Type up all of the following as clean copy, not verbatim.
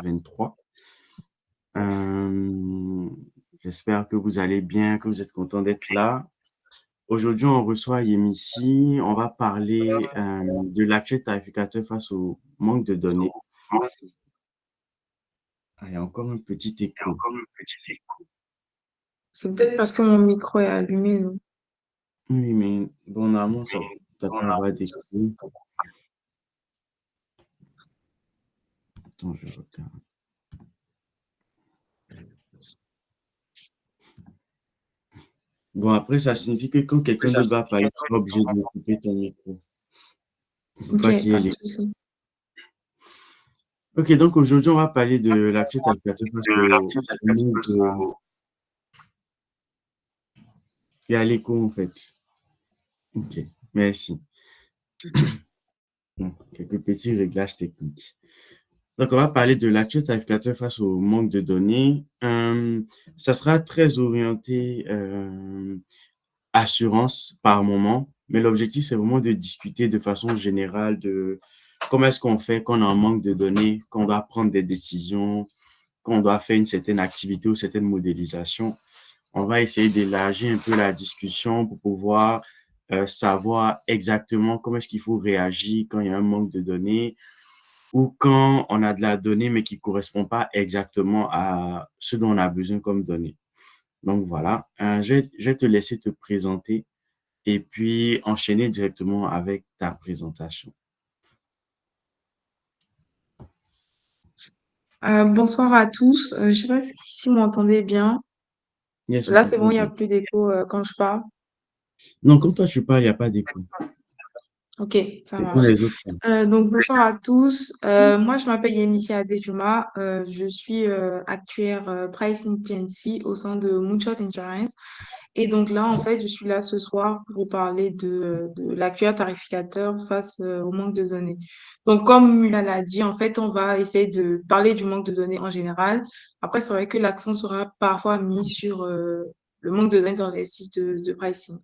23. J'espère que vous allez bien, que vous êtes content d'être là. Aujourd'hui, on reçoit Yémissi. On va parler de l'actuel tarificateur face au manque de données. Ah, il y a encore un petit écho. C'est peut-être parce que mon micro est allumé, non? Oui, mais bon, normalement, ça ne doit pas avoir d'écho. Attends, je regarde. Bon, après, ça signifie que quand quelqu'un d'autre va parler, tu seras obligé de couper ton micro. Il ne faut pas Ok, qu'il y ait pas de les... souci. Ok, donc aujourd'hui, on va parler de l'actuel tarificateur face au manque de... Il y a l'écho, en fait. Ok, merci. Bon, quelques petits réglages techniques. Donc, on va parler de l'actuel tarificateur face au manque de données. Ça sera très orienté assurance par moment, mais l'objectif, c'est vraiment de discuter de façon générale de comment est-ce qu'on fait quand on a un manque de données, quand on doit prendre des décisions, quand on doit faire une certaine activité ou certaine modélisation. On va essayer d'élargir un peu la discussion pour pouvoir savoir exactement comment est-ce qu'il faut réagir quand il y a un manque de données ou quand on a de la donnée mais qui ne correspond pas exactement à ce dont on a besoin comme données. Donc voilà, je vais te laisser te présenter et puis enchaîner directement avec ta présentation. Bonsoir à tous. Je sais pas si vous m'entendez bien. Yes, on Là, c'est t'entend bon, il n'y a bien. plus d'écho quand je parle. Non, quand toi tu parles, il n'y a pas d'écho. Ok, ça C'est quand marche. les autres parlent. Donc, bonsoir à tous. Moi, je m'appelle Yémissi Adejuma. Je suis actuaire Pricing PNC au sein de Moonshot Insurance. Et donc là, en fait, je suis là ce soir pour vous parler de l'actuaire tarificateur face au manque de données. Donc, comme Mula l'a dit, en fait, on va essayer de parler du manque de données en général. Après, c'est vrai que l'accent sera parfois mis sur le manque de données dans les systèmes de pricing.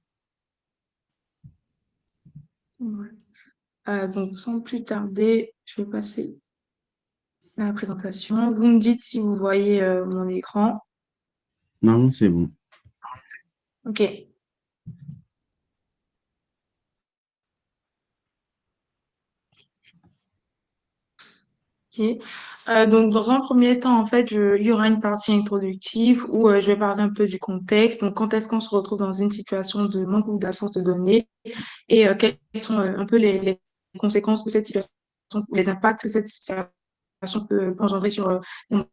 Ouais. Donc, sans plus tarder, je vais passer la présentation. Vous me dites si vous voyez mon écran. Non, c'est bon. OK. OK. Donc, dans un premier temps, en fait, il y aura une partie introductive où je vais parler un peu du contexte. Donc, quand est-ce qu'on se retrouve dans une situation de manque ou d'absence de données et quelles sont un peu les conséquences de cette situation, les impacts que cette situation peut engendrer sur la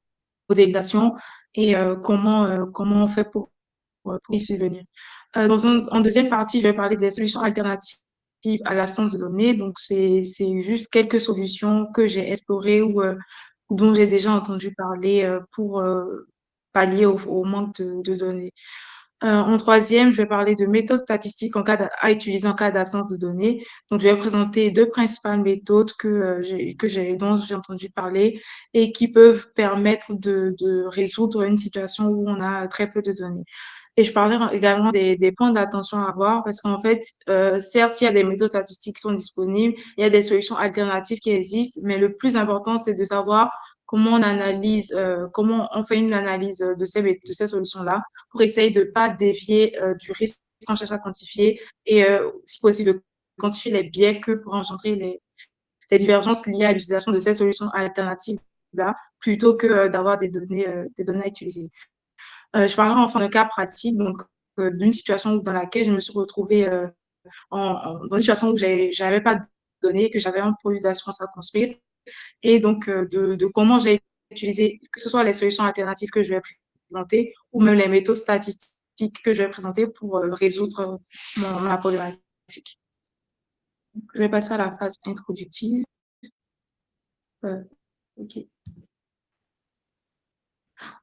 modélisation et comment on fait pour y subvenir. En deuxième partie, je vais parler des solutions alternatives à l'absence de données. Donc, c'est juste quelques solutions que j'ai explorées ou dont j'ai déjà entendu parler pour pallier au manque de données. En troisième, je vais parler de méthodes statistiques à utiliser en cas d'absence de données. Donc, je vais présenter deux principales méthodes dont j'ai entendu parler et qui peuvent permettre de résoudre une situation où on a très peu de données. Et je parlerai également des points d'attention à avoir parce qu'en fait, certes, il y a des méthodes statistiques qui sont disponibles, il y a des solutions alternatives qui existent, mais le plus important, c'est de savoir comment on fait une analyse de ces solutions-là pour essayer de ne pas dévier du risque qu'on cherche à quantifier et, si possible, de quantifier les biais que pourraient engendrer les divergences liées à l'utilisation de ces solutions alternatives-là, plutôt que d'avoir des données à utiliser. Je parlerai enfin d'un cas pratique, donc d'une situation dans laquelle je me suis retrouvée dans une situation où j'avais pas de données, que j'avais un produit d'assurance à construire, et donc de comment j'ai utilisé, que ce soit les solutions alternatives que je vais présenter ou même les méthodes statistiques que je vais présenter pour résoudre ma problématique. Donc, je vais passer à la phase introductive. Euh, ok.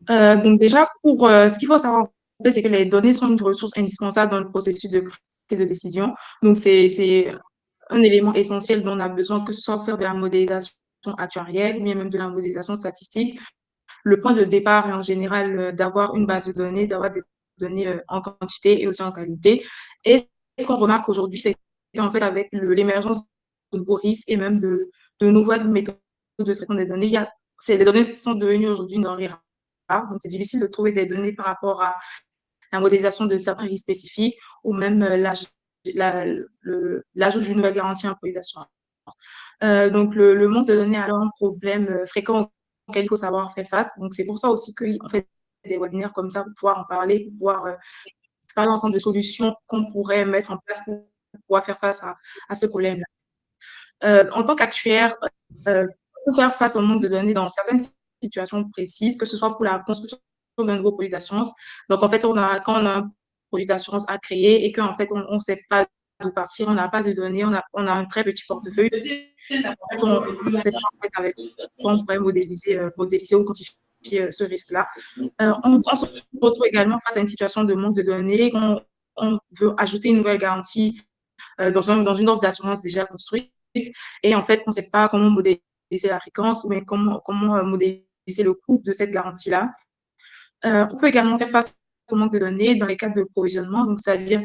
Donc déjà, pour ce qu'il faut savoir, en fait, c'est que les données sont une ressource indispensable dans le processus de prise de décision. Donc, c'est un élément essentiel dont on a besoin, que ce soit pour faire de la modélisation actuarielle, mais même de la modélisation statistique. Le point de départ est en général d'avoir une base de données, d'avoir des données en quantité et aussi en qualité. Et ce qu'on remarque aujourd'hui, c'est qu'en fait, avec l'émergence de nouveaux risques et même de nouvelles méthodes de traitement des données, il y a les données sont devenues aujourd'hui une denrée rare. Donc, c'est difficile de trouver des données par rapport à la modélisation de certains risques spécifiques ou même l'ajout d'une nouvelle garantie en produit d'assurance. Donc, le manque de données est alors un problème fréquent auquel il faut savoir faire face. Donc, c'est pour ça aussi qu'on fait des webinaires comme ça pour pouvoir en parler, pour pouvoir parler ensemble de solutions qu'on pourrait mettre en place pour pouvoir faire face à ce problème-là. En tant qu'actuaire, pour faire face au manque de données dans certaines situations précises, que ce soit pour la construction d'un nouveau produit d'assurance. Donc, en fait, quand on a un produit d'assurance à créer et qu'en fait, on ne sait pas d'où partir, on n'a pas de données, on a un très petit portefeuille. En fait, on ne sait pas en fait, avec quoi on pourrait modéliser ou quantifier ce risque-là. On se retrouve également face à une situation de manque de données. On veut ajouter une nouvelle garantie dans une offre d'assurance déjà construite. Et en fait, on ne sait pas comment modéliser la fréquence ou comment modéliser le coût de cette garantie-là. On peut également faire face au manque de données dans les cas de provisionnement, donc c'est-à-dire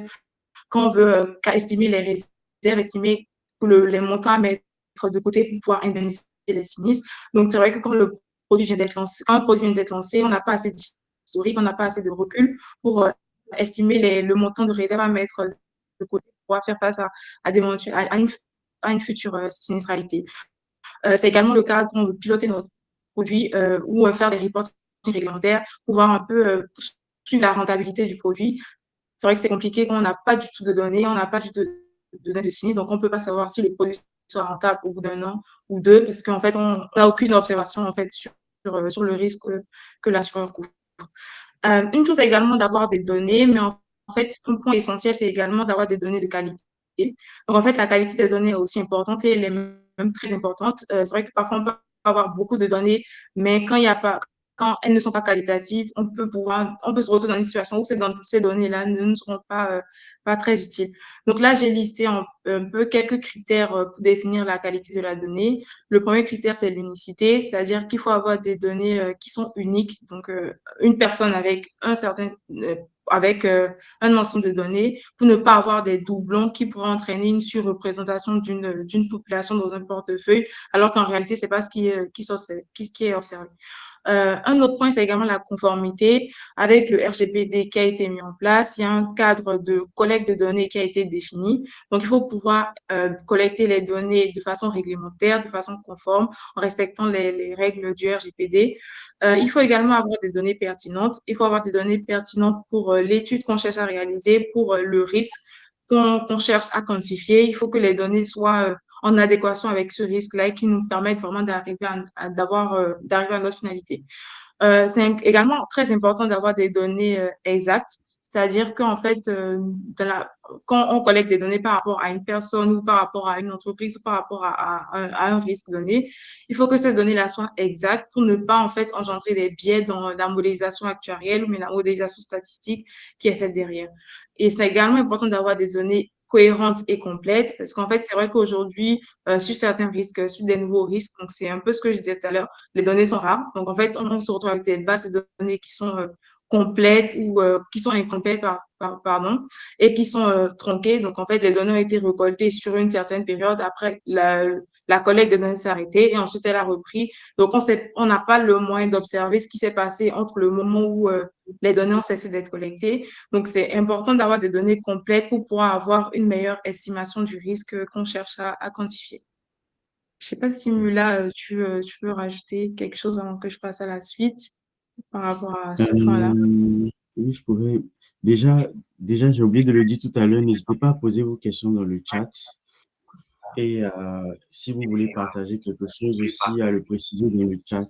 quand on veut estimer les réserves, estimer les montants à mettre de côté pour pouvoir indemniser les sinistres. Donc, c'est vrai que quand le produit vient d'être lancé, quand un produit vient d'être lancé, on n'a pas assez d'historique, on n'a pas assez de recul pour estimer le montant de réserve à mettre de côté pour pouvoir faire face à une future sinistralité. C'est également le cas quand on veut piloter notre produit ou faire des reports réglementaires pour voir un peu suivre la rentabilité du produit. C'est vrai que c'est compliqué quand on n'a pas du tout de données, on n'a pas du tout de données de sinistre, donc on ne peut pas savoir si le produit sera rentable au bout d'un an ou deux, parce qu'en fait, on n'a aucune observation en fait, sur le risque que l'assureur couvre. Une chose, c'est également d'avoir des données, mais en fait, un point essentiel, c'est également d'avoir des données de qualité. Donc, en fait, la qualité des données est aussi importante et elle est même très importante. C'est vrai que parfois, on peut avoir beaucoup de données, mais quand elles ne sont pas qualitatives, on peut se retrouver dans une situation où ces données-là ne seront pas très utiles. Donc là, j'ai listé un peu quelques critères pour définir la qualité de la donnée. Le premier critère, c'est l'unicité, c'est-à-dire qu'il faut avoir des données qui sont uniques. Donc, une personne avec un ensemble de données pour ne pas avoir des doublons qui pourraient entraîner une surreprésentation d'une population dans un portefeuille, alors qu'en réalité, c'est pas ce qui est observé. Un autre point, c'est également la conformité avec le RGPD qui a été mis en place. Il y a un cadre de collecte de données qui a été défini. Donc, il faut pouvoir collecter les données de façon réglementaire, de façon conforme, en respectant les règles du RGPD. Il faut également avoir des données pertinentes. Il faut avoir des données pertinentes pour l'étude qu'on cherche à réaliser, pour le risque qu'on cherche à quantifier. Il faut que les données soient en adéquation avec ce risque-là et qui nous permettent vraiment d'arriver à notre finalité. C'est également très important d'avoir des données exactes, c'est-à-dire qu'en fait, quand on collecte des données par rapport à une personne ou par rapport à une entreprise ou par rapport à un risque donné, il faut que ces données-là soient exactes pour ne pas en fait engendrer des biais dans la modélisation actuarielle ou la modélisation statistique qui est faite derrière. Et c'est également important d'avoir des données cohérentes et complètes parce qu'en fait, c'est vrai qu'aujourd'hui, sur certains risques, sur des nouveaux risques, donc c'est un peu ce que je disais tout à l'heure, les données sont rares. Donc, en fait, on se retrouve avec des bases de données qui sont complètes ou qui sont incomplètes, pardon, et qui sont tronquées. Donc, en fait, les données ont été récoltées sur une certaine période. Après, la collecte de données s'est arrêtée et ensuite, elle a repris. Donc, on n'a pas le moyen d'observer ce qui s'est passé entre le moment où les données ont cessé d'être collectées. Donc, c'est important d'avoir des données complètes pour pouvoir avoir une meilleure estimation du risque qu'on cherche à quantifier. Je sais pas si Mula, tu veux rajouter quelque chose avant que je passe à la suite par rapport à ce point-là. Oui, je pourrais. Déjà, déjà, j'ai oublié de le dire tout à l'heure, n'hésitez pas à poser vos questions dans le chat. Et si vous voulez partager quelque chose aussi, à le préciser dans le chat.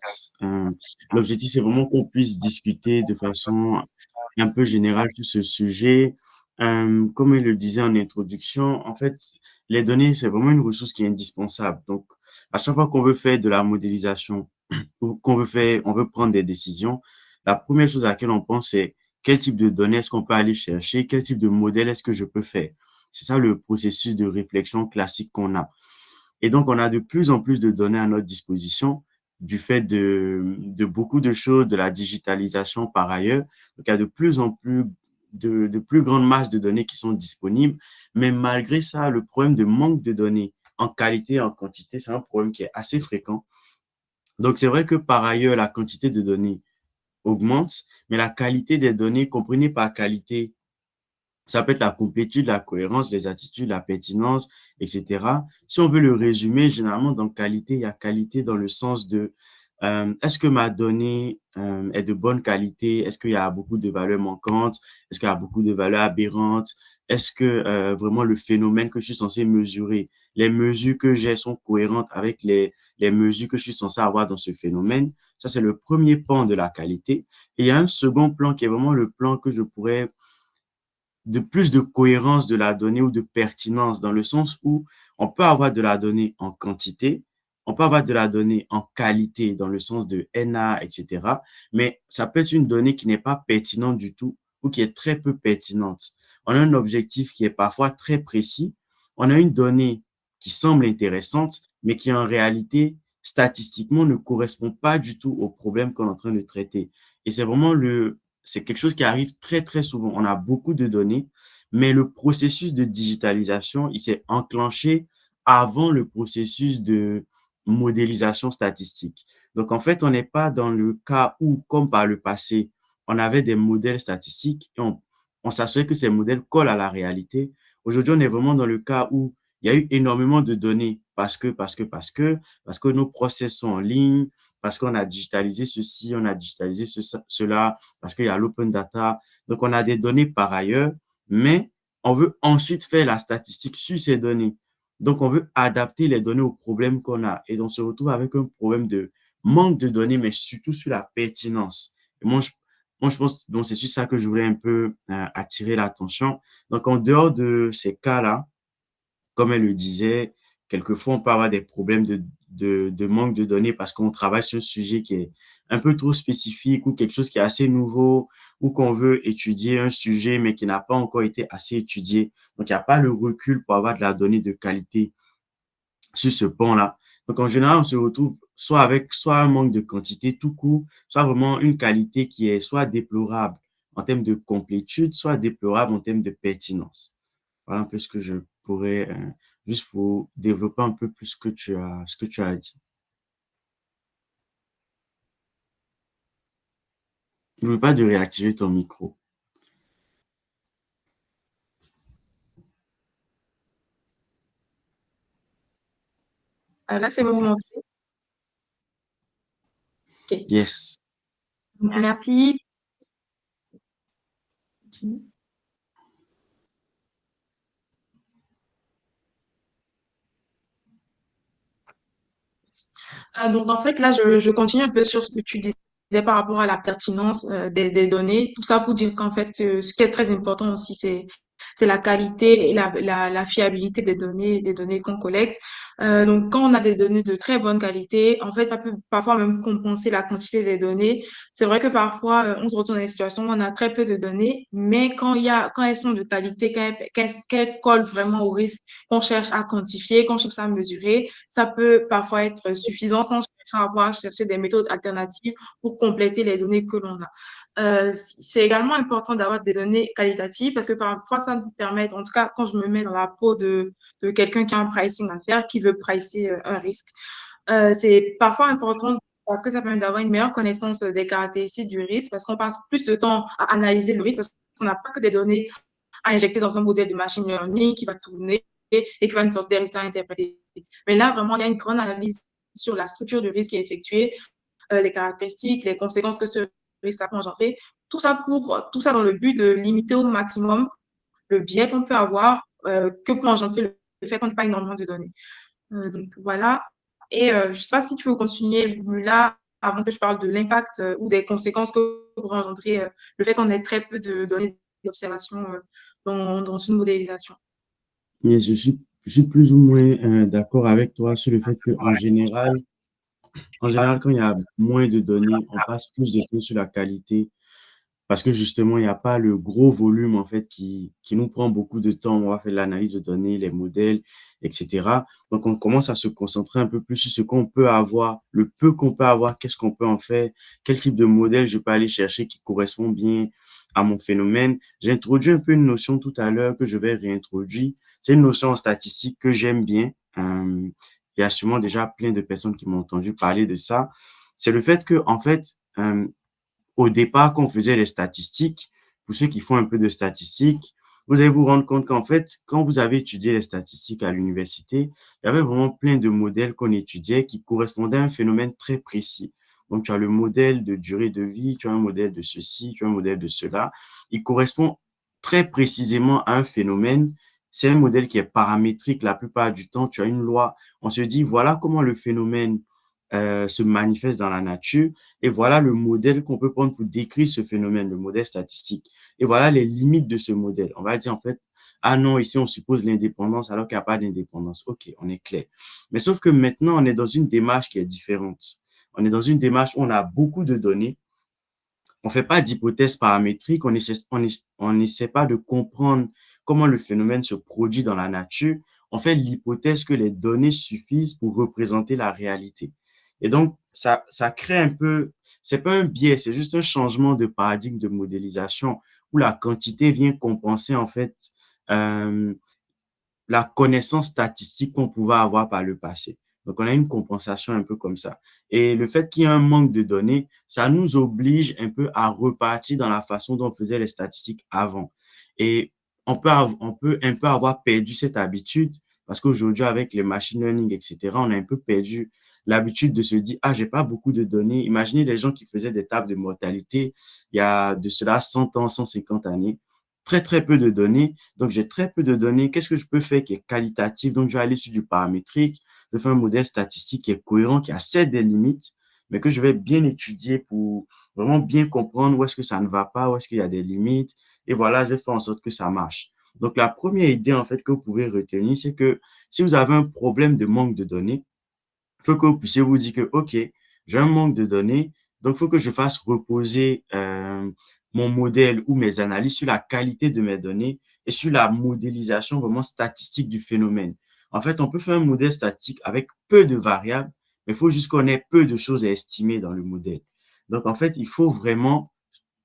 L'objectif, c'est vraiment qu'on puisse discuter de façon un peu générale sur ce sujet. Comme elle le disait en introduction, en fait, les données, c'est vraiment une ressource qui est indispensable. Donc, à chaque fois qu'on veut faire de la modélisation ou on veut prendre des décisions, la première chose à laquelle on pense, c'est quel type de données est-ce qu'on peut aller chercher, quel type de modèle est-ce que je peux faire. C'est ça le processus de réflexion classique qu'on a. Et donc, on a de plus en plus de données à notre disposition du fait de beaucoup de choses, de la digitalisation par ailleurs. Donc, il y a de plus en plus de plus grandes masses de données qui sont disponibles. Mais malgré ça, le problème de manque de données en qualité et en quantité, c'est un problème qui est assez fréquent. Donc, c'est vrai que par ailleurs, la quantité de données augmente, mais la qualité des données, comprenez par qualité, ça peut être la complétude, la cohérence, les attitudes, la pertinence, etc. Si on veut le résumer, généralement, dans qualité, il y a qualité dans le sens de est-ce que ma donnée est de bonne qualité? Est-ce qu'il y a beaucoup de valeurs manquantes? Est-ce qu'il y a beaucoup de valeurs aberrantes? Est-ce que vraiment le phénomène que je suis censé mesurer, les mesures que j'ai sont cohérentes avec les mesures que je suis censé avoir dans ce phénomène? Ça, c'est le premier plan de la qualité. Et il y a un second plan qui est vraiment le plan que je pourrais de plus de cohérence de la donnée ou de pertinence dans le sens où on peut avoir de la donnée en quantité, on peut avoir de la donnée en qualité dans le sens de NA, etc. Mais ça peut être une donnée qui n'est pas pertinente du tout ou qui est très peu pertinente. On a un objectif qui est parfois très précis. On a une donnée qui semble intéressante, mais qui en réalité, statistiquement, ne correspond pas du tout au problème qu'on est en train de traiter. Et c'est vraiment c'est quelque chose qui arrive très, très souvent. On a beaucoup de données, mais le processus de digitalisation, il s'est enclenché avant le processus de modélisation statistique. Donc, en fait, on n'est pas dans le cas où, comme par le passé, on avait des modèles statistiques et on s'assurait que ces modèles collent à la réalité. Aujourd'hui, on est vraiment dans le cas où il y a eu énormément de données parce que nos process sont en ligne, parce qu'on a digitalisé ceci, on a digitalisé cela, parce qu'il y a l'open data. Donc, on a des données par ailleurs, mais on veut ensuite faire la statistique sur ces données. Donc, on veut adapter les données aux problèmes qu'on a. Et donc, on se retrouve avec un problème de manque de données, mais surtout sur la pertinence. Et moi, je pense, donc c'est sur ça que je voulais un peu attirer l'attention. Donc, en dehors de ces cas-là, comme elle le disait, quelquefois, on peut avoir des problèmes de manque de données parce qu'on travaille sur un sujet qui est un peu trop spécifique ou quelque chose qui est assez nouveau ou qu'on veut étudier un sujet mais qui n'a pas encore été assez étudié. Donc, il n'y a pas le recul pour avoir de la donnée de qualité sur ce pont-là. Donc, en général, on se retrouve soit avec soit un manque de quantité tout court, soit vraiment une qualité qui est soit déplorable en termes de complétude, soit déplorable en termes de pertinence. Voilà un peu ce que je pourrais, juste pour développer un peu plus ce que tu as dit. N'oublie pas de réactiver ton micro. Là, c'est bon, vous m'entendez? Ok. Yes. Donc, merci. Donc, en fait, là, je continue un peu sur ce que tu disais par rapport à la pertinence des données. Tout ça pour dire qu'en fait, ce qui est très important aussi, c'est la qualité et la fiabilité des données qu'on collecte. Donc, quand on a des données de très bonne qualité, en fait, ça peut parfois même compenser la quantité des données. C'est vrai que parfois, on se retrouve dans des situations où on a très peu de données, mais quand elles sont de qualité, qu'elles collent vraiment au risque qu'on cherche à quantifier, qu'on cherche à mesurer, ça peut parfois être suffisant sans avoir à chercher des méthodes alternatives pour compléter les données que l'on a. C'est également important d'avoir des données qualitatives parce que parfois, ça nous permet, en tout cas, quand je me mets dans la peau de quelqu'un qui a un pricing à faire, qui veut pricer un risque, c'est parfois important parce que ça permet d'avoir une meilleure connaissance des caractéristiques du risque parce qu'on passe plus de temps à analyser le risque parce qu'on n'a pas que des données à injecter dans un modèle de machine learning qui va tourner et qui va nous sortir des résultats interprétés. Mais là, vraiment, il y a une grande analyse sur la structure du risque qui est effectuée, les caractéristiques, les conséquences que ce risque a engendré. Tout ça dans le but de limiter au maximum le biais qu'on peut avoir, que peut engendrer le fait qu'on n'ait pas énormément de données. Donc voilà. Et je ne sais pas si tu veux continuer là avant que je parle de l'impact ou des conséquences que pourrait engendrer le fait qu'on ait très peu de données d'observation dans une modélisation. Mais je suis plus ou moins d'accord avec toi sur le fait en général, quand il y a moins de données, on passe plus de temps sur la qualité parce que justement, il n'y a pas le gros volume en fait qui nous prend beaucoup de temps. On va faire l'analyse de données, les modèles, etc. Donc, on commence à se concentrer un peu plus sur ce qu'on peut avoir, le peu qu'on peut avoir, qu'est-ce qu'on peut en faire, quel type de modèle je peux aller chercher qui correspond bien à mon phénomène. J'ai introduit un peu une notion tout à l'heure que je vais réintroduire. C'est une notion en statistique que j'aime bien. il y a sûrement déjà plein de personnes qui m'ont entendu parler de ça. C'est le fait que, en fait, au départ, quand on faisait les statistiques, pour ceux qui font un peu de statistiques, vous allez vous rendre compte qu'en fait, quand vous avez étudié les statistiques à l'université, il y avait vraiment plein de modèles qu'on étudiait qui correspondaient à un phénomène très précis. Donc, tu as le modèle de durée de vie, tu as un modèle de ceci, tu as un modèle de cela. Il correspond très précisément à un phénomène. C'est un modèle qui est paramétrique la plupart du temps. Tu as une loi. On se dit, voilà comment le phénomène se manifeste dans la nature. Et voilà le modèle qu'on peut prendre pour décrire ce phénomène, le modèle statistique. Et voilà les limites de ce modèle. On va dire en fait, ah non, ici on suppose l'indépendance alors qu'il n'y a pas d'indépendance. OK, on est clair. Mais sauf que maintenant, on est dans une démarche qui est différente. On est dans une démarche où on a beaucoup de données. On ne fait pas d'hypothèses paramétriques. On n'essaie pas de comprendre comment le phénomène se produit dans la nature. On fait l'hypothèse que les données suffisent pour représenter la réalité. Et donc, ça crée un peu, c'est pas un biais, c'est juste un changement de paradigme de modélisation où la quantité vient compenser en fait euh, la connaissance statistique qu'on pouvait avoir par le passé. Donc, on a une compensation un peu comme ça. Et le fait qu'il y ait un manque de données, ça nous oblige un peu à repartir dans la façon dont on faisait les statistiques avant. Et on peut un peu avoir perdu cette habitude parce qu'aujourd'hui, avec les machine learning, etc., on a un peu perdu l'habitude de se dire, ah, j'ai pas beaucoup de données. Imaginez les gens qui faisaient des tables de mortalité il y a de cela 100 ans, 150 années. Très, très peu de données. Donc, j'ai très peu de données. Qu'est-ce que je peux faire qui est qualitatif? Donc, je vais aller sur du paramétrique. Je fais un modèle statistique qui est cohérent, qui a certes des limites, mais que je vais bien étudier pour vraiment bien comprendre où est-ce que ça ne va pas, où est-ce qu'il y a des limites. Et voilà, je vais faire en sorte que ça marche. Donc, la première idée, en fait, que vous pouvez retenir, c'est que si vous avez un problème de manque de données, il faut que vous puissiez vous dire que, OK, j'ai un manque de données, donc il faut que je fasse reposer mon modèle ou mes analyses sur la qualité de mes données et sur la modélisation vraiment statistique du phénomène. En fait, on peut faire un modèle statistique avec peu de variables, mais il faut juste qu'on ait peu de choses à estimer dans le modèle. Donc, en fait, il faut vraiment,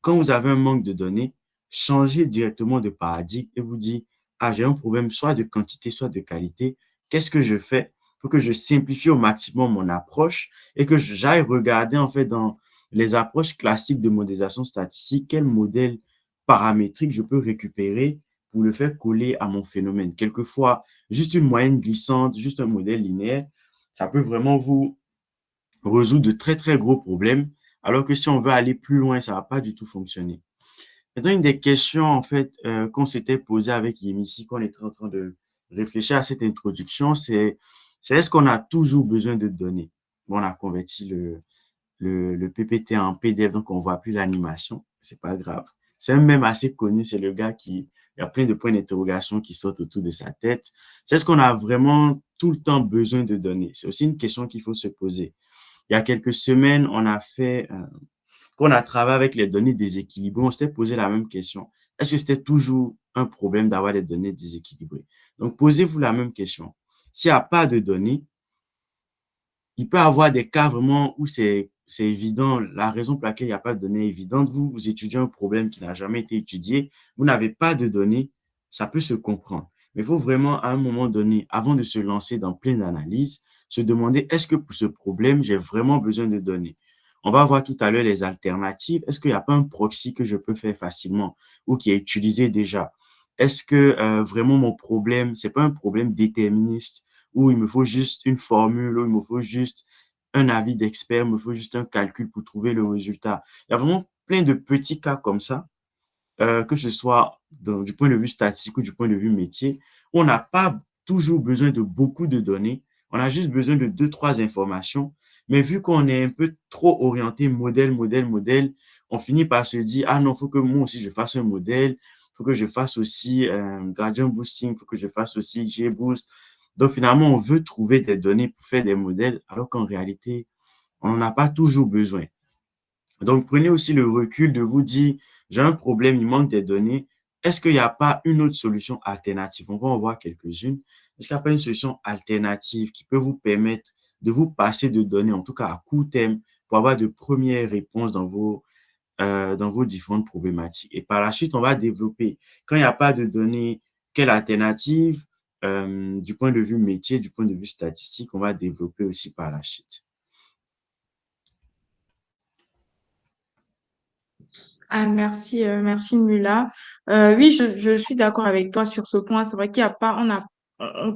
quand vous avez un manque de données, changer directement de paradigme et vous dire, ah, j'ai un problème soit de quantité, soit de qualité. Qu'est-ce que je fais? Il faut que je simplifie au maximum mon approche et que j'aille regarder en fait dans les approches classiques de modélisation statistique, quel modèle paramétrique je peux récupérer pour le faire coller à mon phénomène. Quelquefois, juste une moyenne glissante, juste un modèle linéaire, ça peut vraiment vous résoudre de très, très gros problèmes, alors que si on veut aller plus loin, ça va pas du tout fonctionner. Maintenant, une des questions, en fait, qu'on s'était posé avec Yémissi, qu'on était en train de réfléchir à cette introduction, c'est est-ce qu'on a toujours besoin de données? Bon, on a converti le PPT en PDF, donc on voit plus l'animation. C'est pas grave. C'est un mème assez connu. C'est le gars qui, il y a plein de points d'interrogation qui sautent autour de sa tête. C'est est-ce qu'on a vraiment tout le temps besoin de données? C'est aussi une question qu'il faut se poser. Il y a quelques semaines, quand on a travaillé avec les données déséquilibrées, on s'était posé la même question. Est-ce que c'était toujours un problème d'avoir des données déséquilibrées? Donc, posez-vous la même question. S'il n'y a pas de données, il peut y avoir des cas vraiment où c'est évident, la raison pour laquelle il n'y a pas de données évidentes, vous étudiez un problème qui n'a jamais été étudié, vous n'avez pas de données, ça peut se comprendre. Mais il faut vraiment, à un moment donné, avant de se lancer dans plein d'analyses, se demander, est-ce que pour ce problème, j'ai vraiment besoin de données? On va voir tout à l'heure les alternatives. Est-ce qu'il n'y a pas un proxy que je peux faire facilement ou qui est utilisé déjà? Est-ce que vraiment mon problème, c'est pas un problème déterministe où il me faut juste une formule, où il me faut juste un avis d'expert, il me faut juste un calcul pour trouver le résultat. Il y a vraiment plein de petits cas comme ça, que ce soit du point de vue statistique ou du point de vue métier, où on n'a pas toujours besoin de beaucoup de données. On a juste besoin de deux, trois informations. Mais vu qu'on est un peu trop orienté modèle, modèle, modèle, on finit par se dire, ah non, il faut que moi aussi je fasse un modèle, il faut que je fasse aussi gradient boosting, il faut que je fasse aussi G-boost. Donc finalement, on veut trouver des données pour faire des modèles, alors qu'en réalité, on n'en a pas toujours besoin. Donc, prenez aussi le recul de vous dire, j'ai un problème, il manque des données. Est-ce qu'il n'y a pas une autre solution alternative? On va en voir quelques-unes. Est-ce qu'il n'y a pas une solution alternative qui peut vous permettre de vous passer de données, en tout cas à court terme, pour avoir de premières réponses dans vos différentes problématiques? Et par la suite, on va développer. Quand il n'y a pas de données, quelle alternative? du point de vue métier, du point de vue statistique, on va développer aussi par la suite. Ah, merci, merci Mula. Oui, je suis d'accord avec toi sur ce point. C'est vrai qu'il y a pas,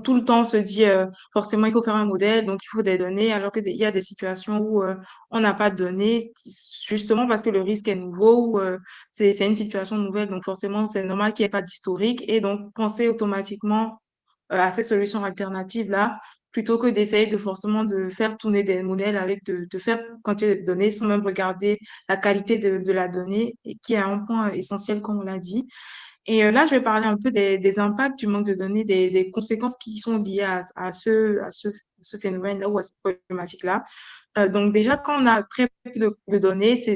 tout le temps on se dit forcément il faut faire un modèle, donc il faut des données, alors qu'il y a des situations où on n'a pas de données, justement parce que le risque est nouveau ou c'est une situation nouvelle, donc forcément c'est normal qu'il n'y ait pas d'historique et donc penser automatiquement à ces solutions alternatives-là, plutôt que d'essayer de forcément de faire tourner des modèles avec de faire quantité de données sans même regarder la qualité de la donnée, et qui est un point essentiel, comme on l'a dit. Et là, je vais parler un peu des impacts du manque de données, des conséquences qui sont liées à ce phénomène-là ou à cette problématique-là. Donc déjà, quand on a très peu de données, c'est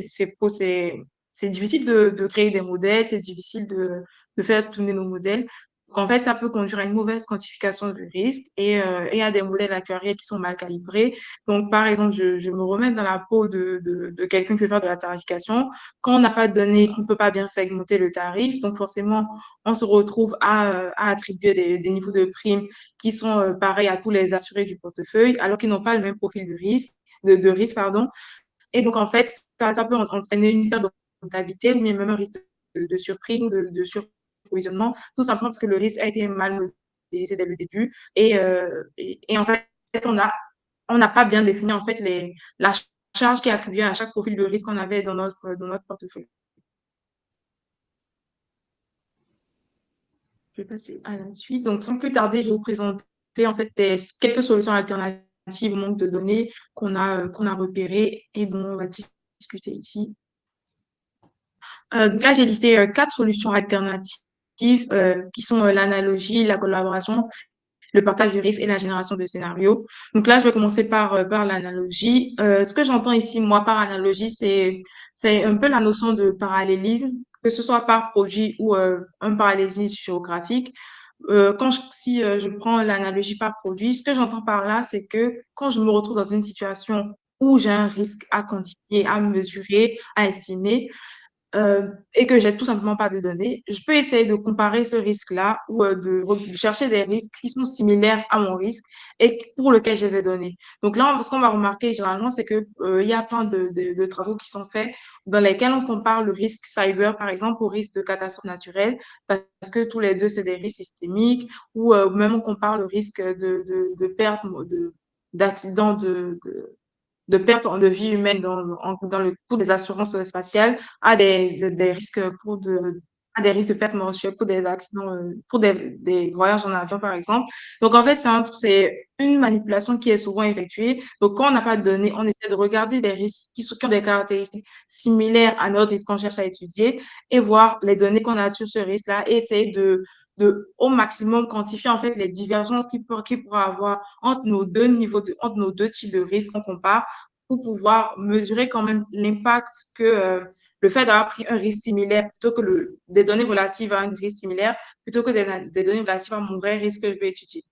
difficile de créer des modèles, c'est difficile de faire tourner nos modèles. Donc, en fait, ça peut conduire à une mauvaise quantification du risque et à des modèles actuariels qui sont mal calibrés. Donc, par exemple, je me remets dans la peau de quelqu'un qui veut faire de la tarification. Quand on n'a pas de données, on ne peut pas bien segmenter le tarif. Donc, forcément, on se retrouve à attribuer des niveaux de primes qui sont pareils à tous les assurés du portefeuille, alors qu'ils n'ont pas le même profil de risque, pardon. Et donc, en fait, ça peut entraîner une perte de rentabilité ou même un risque de surprise ou de surprovisionnement, tout simplement parce que le risque a été mal modélisé dès le début. Et en fait, on n'a pas bien défini en fait la charge qui est attribuée à chaque profil de risque qu'on avait dans notre portefeuille. Je vais passer à la suite. Donc, sans plus tarder, je vais vous présenter en fait quelques solutions alternatives au manque de données qu'on a repérées et dont on va discuter ici. Donc là, j'ai listé 4 solutions alternatives qui sont l'analogie, la collaboration, le partage du risque et la génération de scénarios. Donc là, je vais commencer par l'analogie. Ce que j'entends ici, moi, par analogie, c'est un peu la notion de parallélisme, que ce soit par produit ou un parallélisme géographique. Si je prends l'analogie par produit, ce que j'entends par là, c'est que quand je me retrouve dans une situation où j'ai un risque à quantifier, à mesurer, à estimer, et que j'ai tout simplement pas de données, je peux essayer de comparer ce risque-là ou de chercher des risques qui sont similaires à mon risque et pour lequel j'ai des données. Donc là, ce qu'on va remarquer généralement, c'est que il y a plein de travaux qui sont faits dans lesquels on compare le risque cyber, par exemple, au risque de catastrophe naturelle, parce que tous les deux, c'est des risques systémiques, ou même on compare le risque de perte, d'accident de perte de vie humaine dans le coût des assurances spatiales à des risques à des risques de perte mensuelle pour des accidents, pour des voyages en avion, par exemple. Donc, en fait, c'est une manipulation qui est souvent effectuée. Donc, quand on n'a pas de données, on essaie de regarder des risques qui ont des caractéristiques similaires à notre risque qu'on cherche à étudier et voir les données qu'on a sur ce risque-là et essayer au maximum quantifier, en fait, les divergences qu'il pourra avoir entre nos deux types de risques qu'on compare pour pouvoir mesurer quand même l'impact que le fait d'avoir pris un risque similaire plutôt que des données relatives à un risque similaire plutôt que des données relatives à mon vrai risque que je vais étudier.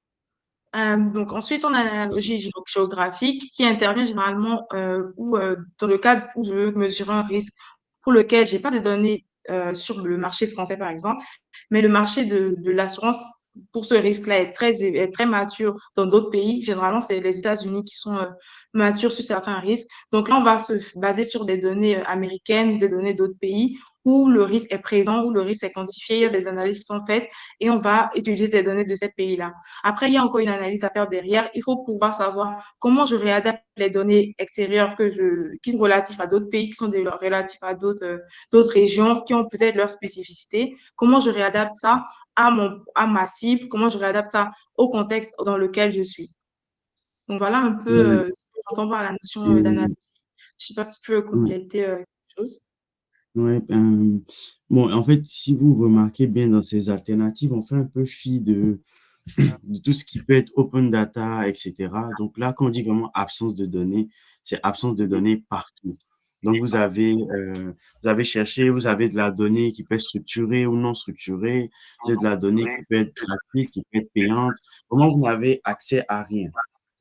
Donc ensuite, on a l'analogie géographique qui intervient généralement dans le cadre où je veux mesurer un risque pour lequel j'ai pas de données sur le marché français, par exemple, mais le marché de l'assurance pour ce risque-là est très mature dans d'autres pays. Généralement, c'est les États-Unis qui sont matures sur certains risques. Donc là, on va se baser sur des données américaines, des données d'autres pays où le risque est présent, où le risque est quantifié, il y a des analyses qui sont faites et on va utiliser des données de ces pays-là. Après, il y a encore une analyse à faire derrière. Il faut pouvoir savoir comment je réadapte les données extérieures qui sont relatives à d'autres pays, qui sont relatives à d'autres régions, qui ont peut-être leurs spécificités. Comment je réadapte ça à ma cible, comment je réadapte ça au contexte dans lequel je suis. Donc voilà un peu Oui, ce que j'entends par la notion d'analyse. et, Je ne sais pas si tu peux compléter quelque chose. ouais, bon, en fait, si vous remarquez bien dans ces alternatives, on fait un peu fi de tout ce qui peut être open data, etc. Donc là, quand on dit vraiment absence de données, c'est absence de données partout. Donc vous avez cherché, vous avez de la donnée qui peut être structurée ou non structurée, vous avez de la donnée qui peut être gratuite, qui peut être payante. Comment vous n'avez accès à rien?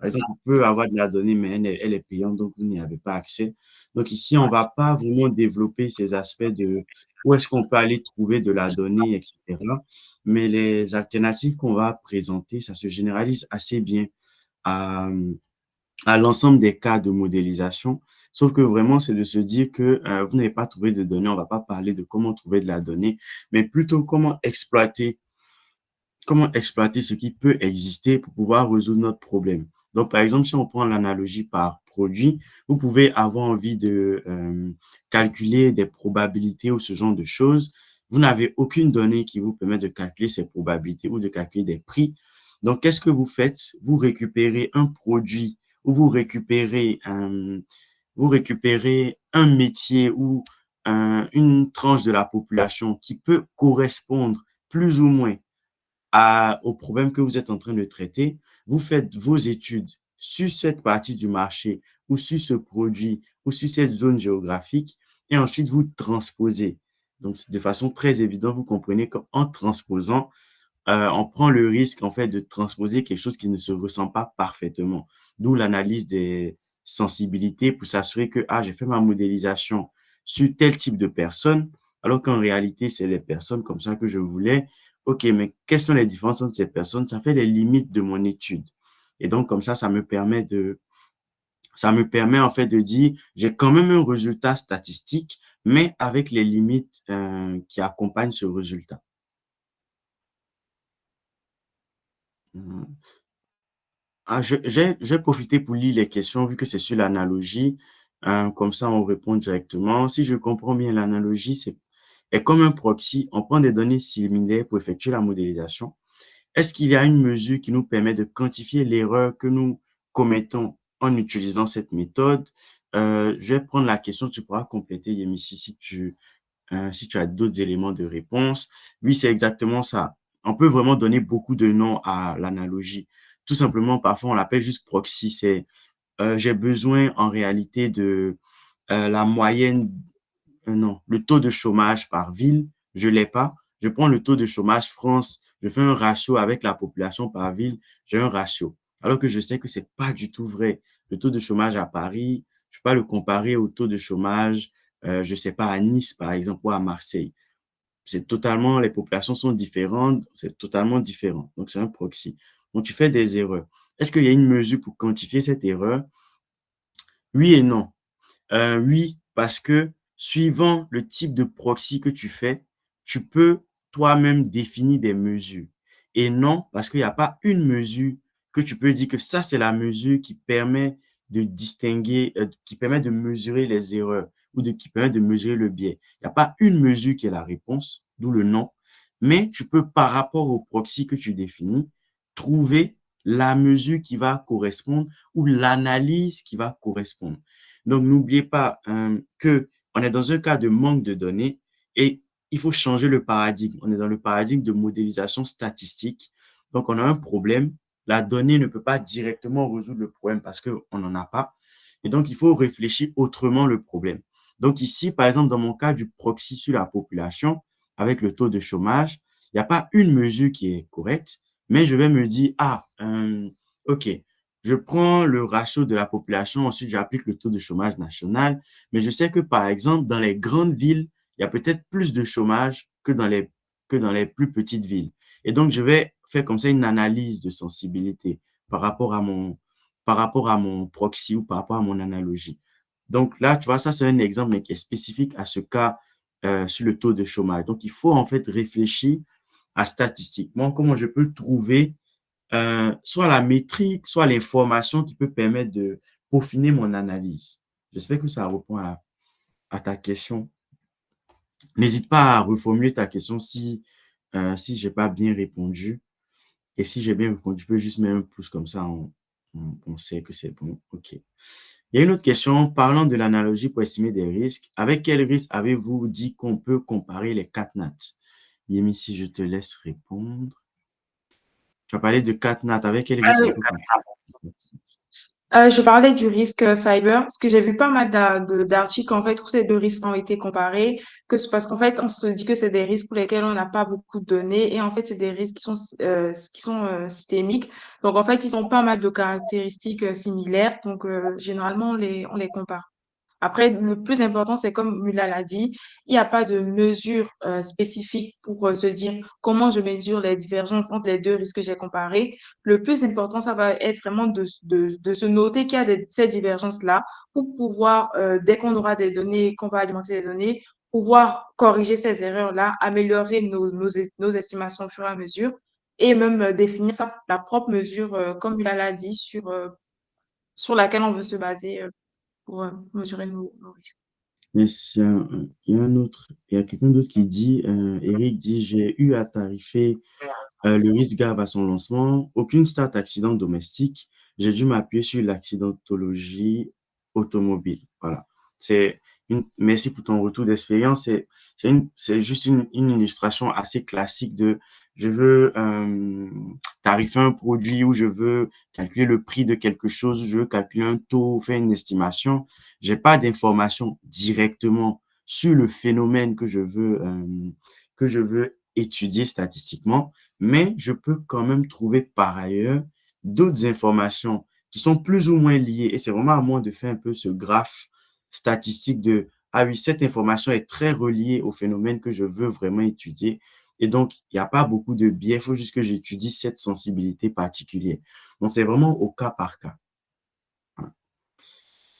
Par exemple, on peut avoir de la donnée, mais elle est payante, donc vous n'y avez pas accès. Donc ici, on va pas vraiment développer ces aspects de où est-ce qu'on peut aller trouver de la donnée, etc. Mais les alternatives qu'on va présenter, ça se généralise assez bien à, à l'ensemble des cas de modélisation. Sauf que vraiment, c'est de se dire que vous n'avez pas trouvé de données. On va pas parler de comment trouver de la donnée, mais plutôt comment exploiter ce qui peut exister pour pouvoir résoudre notre problème. Donc, par exemple, si on prend l'analogie par produit, vous pouvez avoir envie de calculer des probabilités ou ce genre de choses. Vous n'avez aucune donnée qui vous permet de calculer ces probabilités ou de calculer des prix. Donc, qu'est-ce que vous faites? Vous récupérez un produit ou vous récupérez un métier ou une tranche de la population qui peut correspondre plus ou moins au problème que vous êtes en train de traiter, vous faites vos études sur cette partie du marché ou sur ce produit ou sur cette zone géographique et ensuite vous transposez. Donc, de façon très évidente, vous comprenez qu'en transposant, on prend le risque en fait de transposer quelque chose qui ne se ressent pas parfaitement. D'où l'analyse des sensibilités pour s'assurer que j'ai fait ma modélisation sur tel type de personnes, alors qu'en réalité, c'est les personnes comme ça que je voulais. OK, mais quelles sont les différences entre ces personnes? Ça fait les limites de mon étude. Et donc, comme ça ça me permet en fait de dire, j'ai quand même un résultat statistique, mais avec les limites qui accompagnent ce résultat. Mhm. Je vais profiter pour lire les questions vu que c'est sur l'analogie. Comme ça, on répond directement. Si je comprends bien, l'analogie, est comme un proxy. On prend des données similaires pour effectuer la modélisation. Est-ce qu'il y a une mesure qui nous permet de quantifier l'erreur que nous commettons en utilisant cette méthode? Je vais prendre la question. Tu pourras compléter, Yémissi, si tu as d'autres éléments de réponse. Oui, c'est exactement ça. On peut vraiment donner beaucoup de noms à l'analogie. Tout simplement, parfois, on l'appelle juste proxy. J'ai besoin en réalité de la moyenne, non, le taux de chômage par ville, je l'ai pas. Je prends le taux de chômage France, je fais un ratio avec la population par ville, j'ai un ratio. Alors que je sais que c'est pas du tout vrai. Le taux de chômage à Paris, je peux pas le comparer au taux de chômage, je sais pas, à Nice, par exemple, ou à Marseille. Les populations sont différentes, c'est totalement différent. Donc, c'est un proxy. Donc, tu fais des erreurs. Est-ce qu'il y a une mesure pour quantifier cette erreur? Oui et non. Oui, parce que suivant le type de proxy que tu fais, tu peux toi-même définir des mesures. Et non, parce qu'il n'y a pas une mesure que tu peux dire que ça, c'est la mesure qui permet de distinguer, qui permet de mesurer les erreurs ou qui permet de mesurer le biais. Il n'y a pas une mesure qui est la réponse, d'où le non. Mais tu peux, par rapport au proxy que tu définis, trouver la mesure qui va correspondre ou l'analyse qui va correspondre. Donc, n'oubliez pas que on est dans un cas de manque de données et il faut changer le paradigme. On est dans le paradigme de modélisation statistique. Donc, on a un problème. La donnée ne peut pas directement résoudre le problème parce qu'on n'en a pas. Et donc, il faut réfléchir autrement le problème. Donc, ici, par exemple, dans mon cas du proxy sur la population, avec le taux de chômage, il n'y a pas une mesure qui est correcte, mais je vais me dire, OK, je prends le ratio de la population, ensuite j'applique le taux de chômage national, mais je sais que par exemple, dans les grandes villes, il y a peut-être plus de chômage que dans les plus petites villes. Et donc, je vais faire comme ça une analyse de sensibilité par rapport à mon, par rapport à mon proxy ou par rapport à mon analogie. Donc là, tu vois, ça c'est un exemple, mais qui est spécifique à ce cas sur le taux de chômage. Donc, il faut en fait réfléchir à statistiquement comment je peux trouver soit la métrique, soit l'information qui peut permettre de peaufiner mon analyse. J'espère que ça répond à ta question. N'hésite pas à reformuler ta question si je n'ai pas bien répondu. Et si j'ai bien répondu, tu peux juste mettre un pouce comme ça, on sait que c'est bon. OK. Il y a une autre question. Parlant de l'analogie pour estimer des risques, avec quel risque avez-vous dit qu'on peut comparer les 4 nat? Yemi, si je te laisse répondre. Tu as parlé de 4 nat. Avec quel risque on peut comparer? Je parlais du risque cyber, parce que j'ai vu pas mal d'articles en fait où ces deux risques ont été comparés, que c'est parce qu'en fait on se dit que c'est des risques pour lesquels on n'a pas beaucoup de données, et en fait c'est des risques qui sont systémiques. Donc en fait ils ont pas mal de caractéristiques similaires, donc généralement on les compare. Après, le plus important, c'est comme Mula l'a dit, il n'y a pas de mesure spécifique pour se dire comment je mesure les divergences entre les deux risques que j'ai comparés. Le plus important, ça va être vraiment de se noter qu'il y a ces divergences-là pour pouvoir, dès qu'on aura des données, qu'on va alimenter les données, pouvoir corriger ces erreurs-là, améliorer nos estimations au fur et à mesure et même définir la propre mesure, comme Mula l'a dit, sur laquelle on veut se baser pour mesurer nos risques. Yes, il y a un autre, il y a quelqu'un d'autre qui dit, Eric dit, j'ai eu à tarifer le risque grave à son lancement, aucune start accident domestique. J'ai dû m'appuyer sur l'accidentologie automobile. Voilà. Merci pour ton retour d'expérience. C'est juste une illustration assez classique de je veux tarifer un produit ou je veux calculer le prix de quelque chose, je veux calculer un taux, faire une estimation. J'ai pas d'informations directement sur le phénomène que je veux étudier statistiquement, mais je peux quand même trouver par ailleurs d'autres informations qui sont plus ou moins liées. Et c'est vraiment à moi de faire un peu ce graphe statistique de, ah oui, cette information est très reliée au phénomène que je veux vraiment étudier. Et donc, il n'y a pas beaucoup de biais, il faut juste que j'étudie cette sensibilité particulière. Donc, c'est vraiment au cas par cas.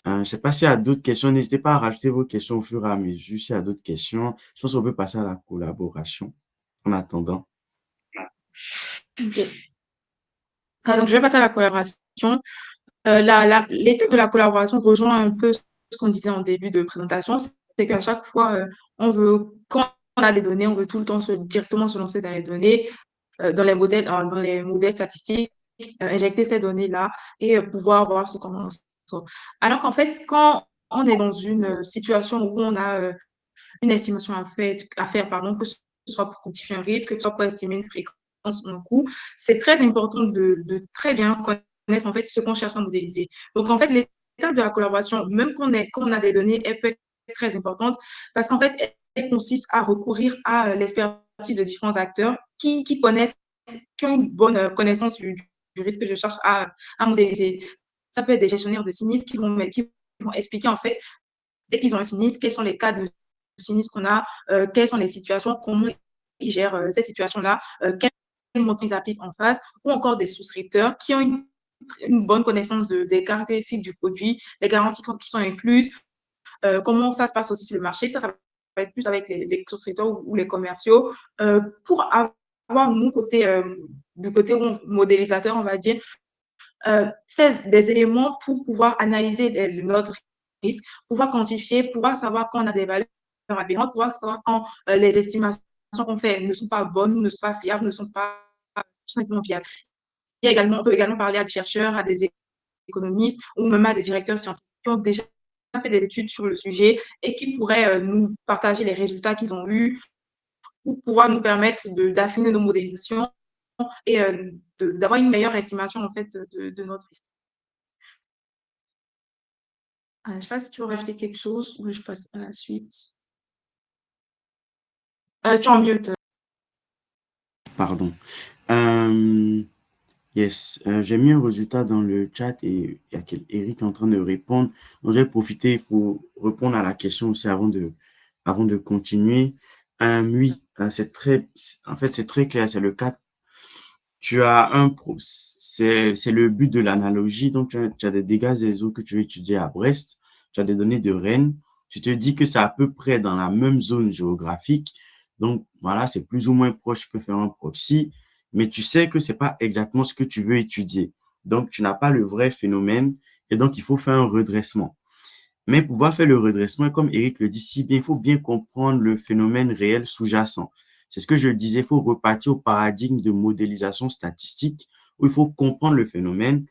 Je ne sais pas s'il y a d'autres questions. N'hésitez pas à rajouter vos questions au fur et à mesure. S'il y a d'autres questions, je pense qu'on peut passer à la collaboration en attendant. Ok. Donc, je vais passer à la collaboration. L'étape de la collaboration rejoint un peu ce qu'on disait en début de présentation, c'est qu'à chaque fois, quand on a des données, on veut tout le temps directement se lancer dans les données, dans les modèles statistiques, injecter ces données-là et pouvoir voir ce qu'on en sort. Alors qu'en fait, quand on est dans une situation où on a une estimation à faire, pardon, que ce soit pour quantifier un risque, que ce soit pour estimer une fréquence ou un coût, c'est très important de très bien connaître en fait ce qu'on cherche à modéliser. Donc en fait, l'étape de la collaboration, même quand on a des données, elle peut être très importante parce qu'en fait, elle consiste à recourir à l'expertise de différents acteurs qui connaissent, qui ont une bonne connaissance du risque que je cherche à modéliser. Ça peut être des gestionnaires de sinistres qui vont expliquer en fait dès qu'ils ont un sinistre, quels sont les cas de sinistre qu'on a, quelles sont les situations, comment ils gèrent ces situations-là, quel montant ils appliquent en face, ou encore des souscripteurs qui ont une bonne connaissance des caractéristiques du produit, les garanties qui sont incluses, comment ça se passe aussi sur le marché. Ça va être plus avec les souscripteurs ou les commerciaux, pour avoir, nous, du côté modélisateur, on va dire, des éléments pour pouvoir analyser notre risque, pouvoir quantifier, pouvoir savoir quand on a des valeurs aberrantes, pouvoir savoir quand les estimations qu'on fait ne sont pas bonnes, ne sont pas fiables, ne sont pas tout simplement viables. On peut également parler à des chercheurs, à des économistes ou même à des directeurs scientifiques qui ont déjà fait des études sur le sujet et qui pourraient nous partager les résultats qu'ils ont eus pour pouvoir nous permettre d'affiner nos modélisations et d'avoir une meilleure estimation en fait de notre risque. Je ne sais pas si tu veux rajouter quelque chose ou je passe à la suite. Tu es en mute. Pardon. Yes, j'ai mis un résultat dans le chat et il y a Eric en train de répondre. Donc, je vais profiter pour répondre à la question aussi avant de continuer. Oui, en fait, c'est très clair. C'est le cas. C'est le but de l'analogie. Donc, tu as des dégâts des eaux que tu veux étudier à Brest. Tu as des données de Rennes. Tu te dis que c'est à peu près dans la même zone géographique. Donc, voilà, c'est plus ou moins proche. Tu peux faire un proxy, mais tu sais que c'est pas exactement ce que tu veux étudier. Donc, tu n'as pas le vrai phénomène et donc il faut faire un redressement. Mais pour pouvoir faire le redressement, comme Eric le dit si bien, il faut bien comprendre le phénomène réel sous-jacent. C'est ce que je disais, il faut repartir au paradigme de modélisation statistique où il faut comprendre le phénomène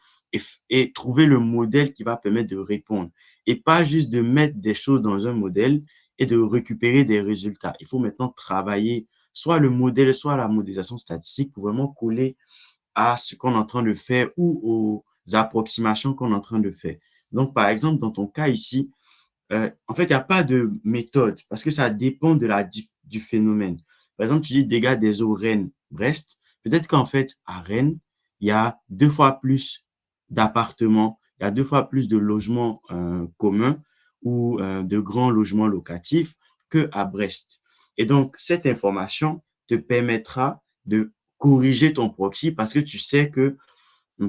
et trouver le modèle qui va permettre de répondre. Et pas juste de mettre des choses dans un modèle et de récupérer des résultats. Il faut maintenant travailler soit le modèle, soit la modélisation statistique pour vraiment coller à ce qu'on est en train de faire ou approximations qu'on est en train de faire. Donc, par exemple, dans ton cas ici, en fait, il n'y a pas de méthode parce que ça dépend du phénomène. Par exemple, tu dis dégâts des eaux Rennes-Brest. Peut-être qu'en fait, à Rennes, il y a 2 fois plus d'appartements, il y a 2 fois plus de logements communs ou de grands logements locatifs qu'à Brest. Et donc, cette information te permettra de corriger ton proxy parce que tu sais que,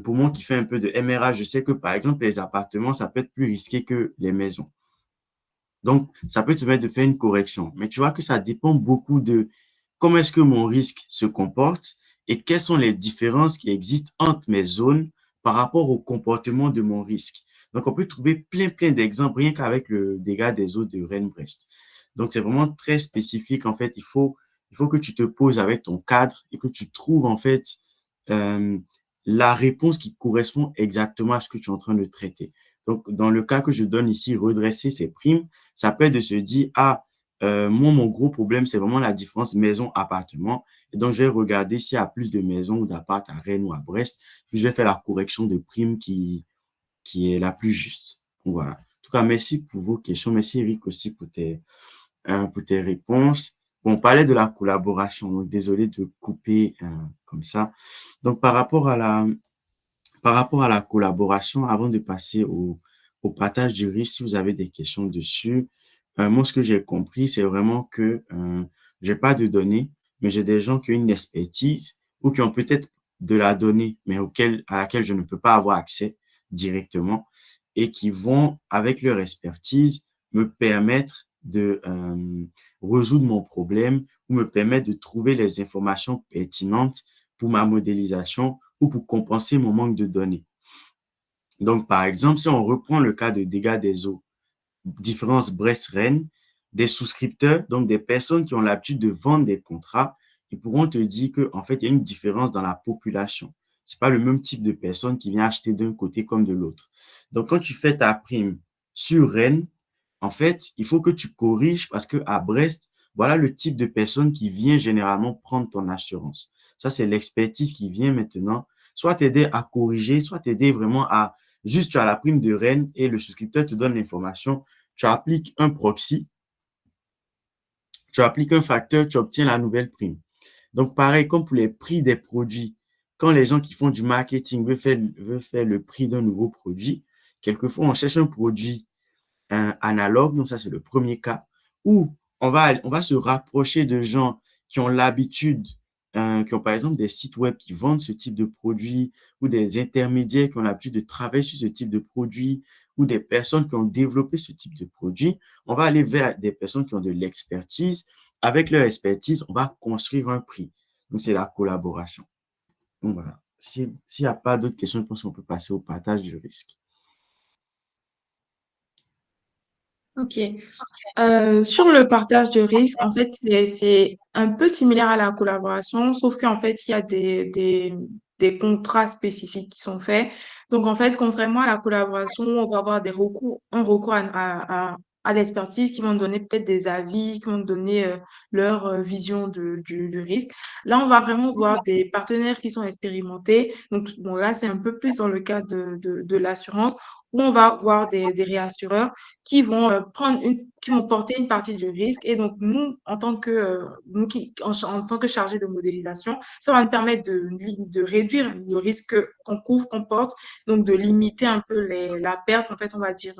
pour moi qui fais un peu de MRA, je sais que par exemple, les appartements, ça peut être plus risqué que les maisons. Donc, ça peut te permettre de faire une correction. Mais tu vois que ça dépend beaucoup de comment est-ce que mon risque se comporte et quelles sont les différences qui existent entre mes zones par rapport au comportement de mon risque. Donc, on peut trouver plein d'exemples rien qu'avec le dégât des eaux de Rennes-Brest. Donc, c'est vraiment très spécifique. En fait, il faut que tu te poses avec ton cadre et que tu trouves, en fait, euh, la réponse qui correspond exactement à ce que tu es en train de traiter. Donc, dans le cas que je donne ici, redresser ses primes, ça peut être de se dire, ah, moi, mon gros problème, c'est vraiment la différence maison-appartement. Et donc, je vais regarder s'il y a plus de maisons ou d'appart à Rennes ou à Brest. Puis, je vais faire la correction de prime qui est la plus juste. Donc, voilà. En tout cas, merci pour vos questions. Merci, Eric, aussi pour tes réponses. Bon, on parlait de la collaboration. Donc, désolé de couper comme ça. Donc, par rapport à la collaboration, avant de passer au partage du risque, si vous avez des questions dessus, moi, ce que j'ai compris, c'est vraiment que j'ai pas de données, mais j'ai des gens qui ont une expertise ou qui ont peut-être de la donnée, mais à laquelle je ne peux pas avoir accès directement et qui vont, avec leur expertise, me permettre de résoudre mon problème ou me permettre de trouver les informations pertinentes pour ma modélisation ou pour compenser mon manque de données. Donc, par exemple, si on reprend le cas de dégâts des eaux, différence Brest-Rennes, des souscripteurs, donc des personnes qui ont l'habitude de vendre des contrats, ils pourront te dire qu'en fait, il y a une différence dans la population. Ce n'est pas le même type de personne qui vient acheter d'un côté comme de l'autre. Donc, quand tu fais ta prime sur Rennes, en fait, il faut que tu corriges parce qu'à Brest, voilà le type de personne qui vient généralement prendre ton assurance. Ça, c'est l'expertise qui vient maintenant, soit t'aider à corriger, soit t'aider vraiment à juste tu as la prime de Rennes et le souscripteur te donne l'information, tu appliques un proxy, tu appliques un facteur, tu obtiens la nouvelle prime. Donc, pareil, comme pour les prix des produits, quand les gens qui font du marketing veulent faire le prix d'un nouveau produit, quelquefois, on cherche un produit analogue, donc ça, c'est le premier cas, où on va se rapprocher de gens qui ont l'habitude, qui ont par exemple des sites web qui vendent ce type de produit, ou des intermédiaires qui ont l'habitude de travailler sur ce type de produit, ou des personnes qui ont développé ce type de produit. On va aller vers des personnes qui ont de l'expertise. Avec leur expertise, on va construire un prix. Donc, c'est la collaboration. Donc, voilà. S'il n'y a pas d'autres questions, je pense qu'on peut passer au partage du risque. Ok. Sur le partage de risques, en fait, c'est un peu similaire à la collaboration, sauf qu'en fait, il y a des contrats spécifiques qui sont faits. Donc, en fait, contrairement à la collaboration, on va avoir un recours à l'expertise qui vont donner peut-être des avis, qui vont donner leur vision du risque. Là, on va vraiment voir des partenaires qui sont expérimentés. Donc, bon, là, c'est un peu plus dans le cas de l'assurance, où on va voir des réassureurs qui vont qui vont porter une partie du risque. Et donc, nous, en tant que chargé de modélisation, ça va nous permettre de réduire le risque qu'on couvre, qu'on porte, donc de limiter un peu la perte, en fait, on va dire,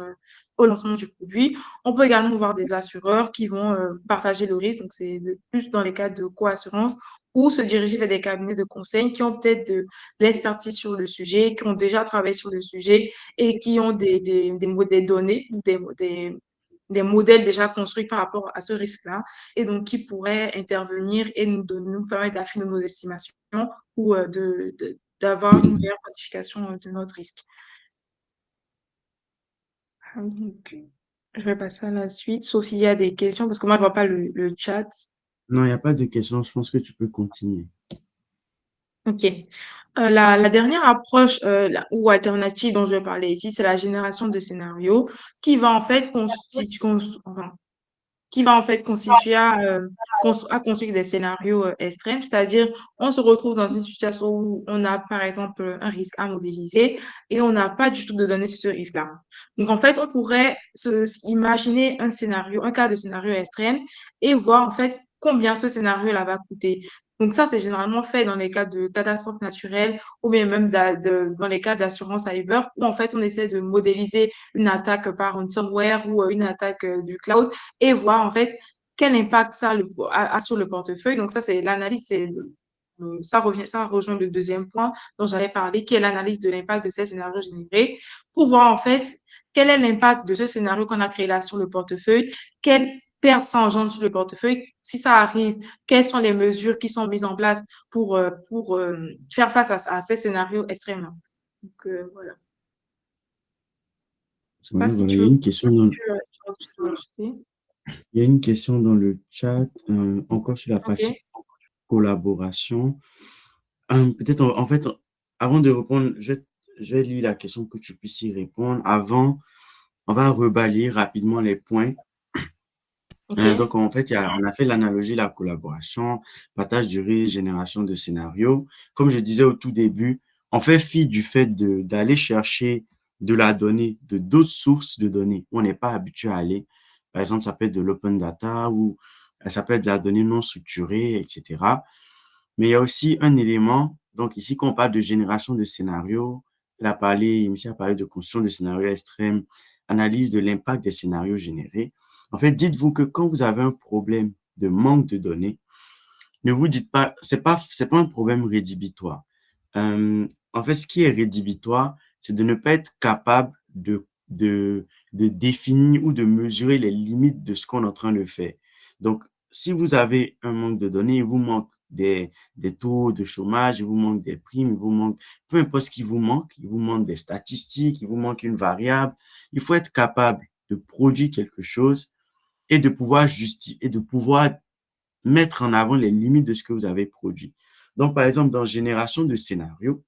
au lancement du produit. On peut également voir des assureurs qui vont partager le risque, donc c'est plus dans les cas de coassurance ou se diriger vers des cabinets de conseil qui ont peut-être de l'expertise sur le sujet, qui ont déjà travaillé sur le sujet et qui ont des données, des modèles déjà construits par rapport à ce risque-là, et donc qui pourraient intervenir et nous permettre d'affiner nos estimations ou d'avoir une meilleure quantification de notre risque. Donc, je vais passer à la suite, sauf s'il y a des questions, parce que moi, je ne vois pas le chat. Non, il n'y a pas de questions. Je pense que tu peux continuer. OK. La dernière approche ou alternative dont je vais parler ici, c'est la génération de scénarios qui va en fait enfin, qui va en fait constituer à construire des scénarios extrêmes, c'est-à-dire on se retrouve dans une situation où on a par exemple un risque à modéliser et on n'a pas du tout de données sur ce risque-là. Donc en fait, on pourrait imaginer un scénario, un cas de scénario extrême et voir en fait combien ce scénario-là va coûter. Donc ça, c'est généralement fait dans les cas de catastrophes naturelles ou bien même dans les cas d'assurance cyber où en fait on essaie de modéliser une attaque par ransomware ou une attaque du cloud et voir en fait quel impact ça a sur le portefeuille. Donc ça, c'est l'analyse, ça rejoint le deuxième point dont j'allais parler, qui est l'analyse de l'impact de ces scénarios générés pour voir en fait quel est l'impact de ce scénario qu'on a créé là sur le portefeuille, quelle perte ça engendre sur le portefeuille, si ça arrive, quelles sont les mesures qui sont mises en place pour faire face à ces scénarios extrêmes. Donc, voilà. Je sais pas Voilà, si voilà. tu veux, tu veux tout ça ajouter. Il y a une question dans le chat, encore sur la OK. partie collaboration. Peut-être, en fait, avant de répondre, je vais lire la question pour que tu puisses y répondre. Avant, on va rebalayer rapidement les points. OK. Donc, en fait, on a fait l'analogie, la collaboration, partage du risque, génération de scénarios. Comme je disais au tout début, on fait fi du fait d'aller chercher de la donnée, de d'autres sources de données où on n'est pas habitué à aller. Par exemple, ça peut être de l'open data ou ça peut être de la donnée non structurée, etc. Mais il y a aussi un élément, donc ici, quand on parle de génération de scénarios, Michel a parlé de construction de scénarios extrêmes, analyse de l'impact des scénarios générés. En fait, dites-vous que quand vous avez un problème de manque de données, ne vous dites pas, c'est pas un problème rédhibitoire. En fait, ce qui est rédhibitoire, c'est de ne pas être capable de définir ou de mesurer les limites de ce qu'on est en train de faire. Donc, si vous avez un manque de données, il vous manque des taux de chômage, il vous manque des primes, il vous manque, peu importe ce qui vous manque, il vous manque des statistiques, il vous manque une variable. Il faut être capable de produire quelque chose et de pouvoir justifier et de pouvoir mettre en avant les limites de ce que vous avez produit. Donc, par exemple, dans génération de scénarios,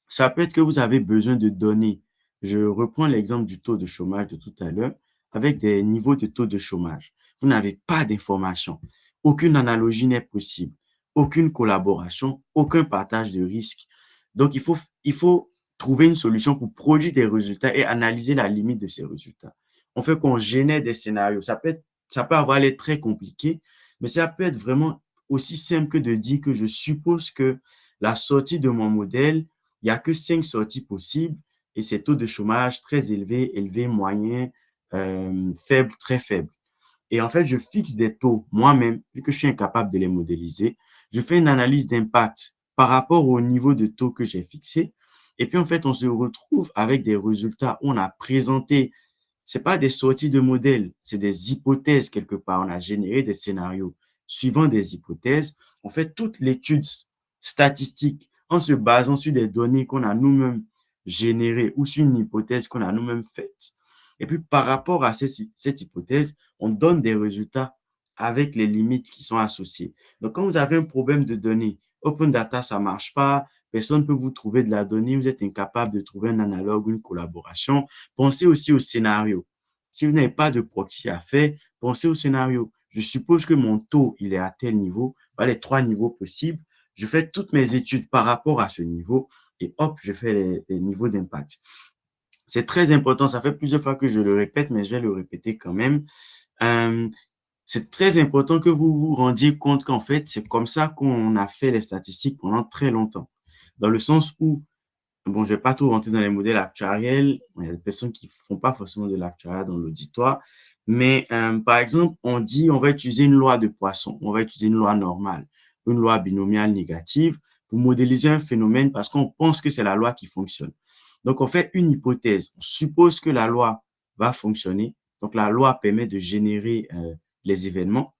ça peut être que vous avez besoin de données. Je reprends l'exemple du taux de chômage de tout à l'heure avec des niveaux de taux de chômage. Vous n'avez pas d'informations. Aucune analogie n'est possible. Aucune collaboration, aucun partage de risques. Donc, il faut trouver une solution pour produire des résultats et analyser la limite de ces résultats. On fait qu'on génère des scénarios. Ça peut avoir l'air très compliqué, mais ça peut être vraiment aussi simple que de dire que je suppose que la sortie de mon modèle, il n'y a que 5 sorties possibles et c'est taux de chômage très élevé, élevé, moyen, faible, très faible. Et en fait, je fixe des taux moi-même, vu que je suis incapable de les modéliser. Je fais une analyse d'impact par rapport au niveau de taux que j'ai fixé. Et puis, en fait, on se retrouve avec des résultats où on a présenté, c'est pas des sorties de modèles, c'est des hypothèses quelque part. On a généré des scénarios suivant des hypothèses. On fait toute l'étude statistique en se basant sur des données qu'on a nous-mêmes générées ou sur une hypothèse qu'on a nous-mêmes faite. Et puis, par rapport à cette hypothèse, on donne des résultats avec les limites qui sont associées. Donc, quand vous avez un problème de données, Open Data, ça ne marche pas, personne ne peut vous trouver de la donnée, vous êtes incapable de trouver un analogue, une collaboration, pensez aussi au scénario. Si vous n'avez pas de proxy à faire, pensez au scénario. Je suppose que mon taux, il est à tel niveau, voilà les 3 niveaux possibles. Je fais toutes mes études par rapport à ce niveau et hop, je fais les niveaux d'impact. C'est très important, ça fait plusieurs fois que je le répète, mais je vais le répéter quand même. Euh, c'est très important que vous vous rendiez compte qu'en fait, c'est comme ça qu'on a fait les statistiques pendant très longtemps. Dans le sens où, bon, je vais pas trop rentrer dans les modèles actuariels, il y a des personnes qui font pas forcément de l'actuariat dans l'auditoire, mais par exemple, on dit on va utiliser une loi de Poisson, on va utiliser une loi normale, une loi binomiale négative pour modéliser un phénomène parce qu'on pense que c'est la loi qui fonctionne. Donc, on fait une hypothèse. On suppose que la loi va fonctionner. Donc, la loi permet de générer les événements.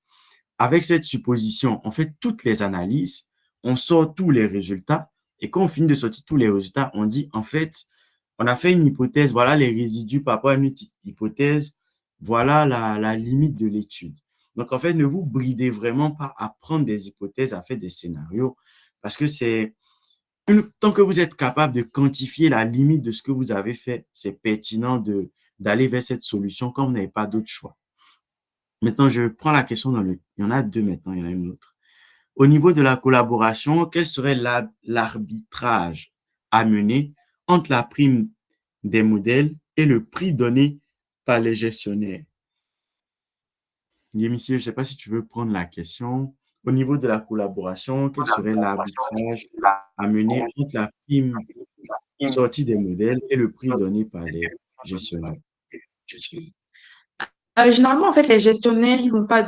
Avec cette supposition, on fait toutes les analyses, on sort tous les résultats. Et quand on finit de sortir tous les résultats, on dit, en fait, on a fait une hypothèse, voilà les résidus par rapport à une hypothèse, voilà la limite de l'étude. Donc, en fait, ne vous bridez vraiment pas à prendre des hypothèses, à faire des scénarios, parce que tant que vous êtes capable de quantifier la limite de ce que vous avez fait, c'est pertinent d'aller vers cette solution quand vous n'avez pas d'autre choix. Maintenant, je prends la question il y en a deux maintenant, il y en a une autre. Au niveau de la collaboration, quel serait l'arbitrage à mener entre la prime des modèles et le prix donné par les gestionnaires? Yémissi, je ne sais pas si tu veux prendre la question. Au niveau de la collaboration, quel serait l'arbitrage à mener entre la prime sortie des modèles et le prix donné par les gestionnaires? Généralement, en fait, les gestionnaires, ils vont pas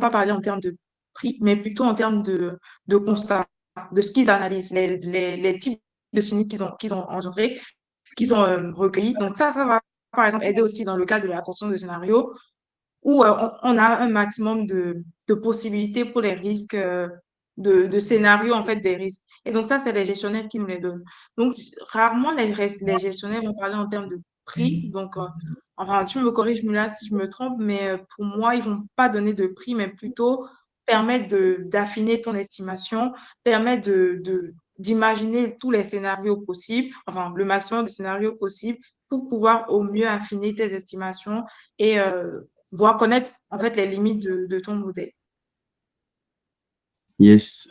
parler en termes de prix, mais plutôt en termes de constat, de ce qu'ils analysent, les types de sinistres qu'ils ont engendrés, qu'ils ont recueillis. Donc ça va, par exemple, aider aussi dans le cadre de la construction de scénarios où on a un maximum de possibilités pour les risques, de scénarios, en fait, des risques. Et donc, ça, c'est les gestionnaires qui nous les donnent. Donc, rarement, les gestionnaires vont parler en termes de prix. Donc, enfin, tu me corriges, Mila, si je me trompe, mais pour moi, ils vont pas donner de prix, mais plutôt permettre d'affiner ton estimation, permettre d'imaginer tous les scénarios possibles, enfin, le maximum de scénarios possibles pour pouvoir au mieux affiner tes estimations et voir connaître en fait les limites de ton modèle. Yes.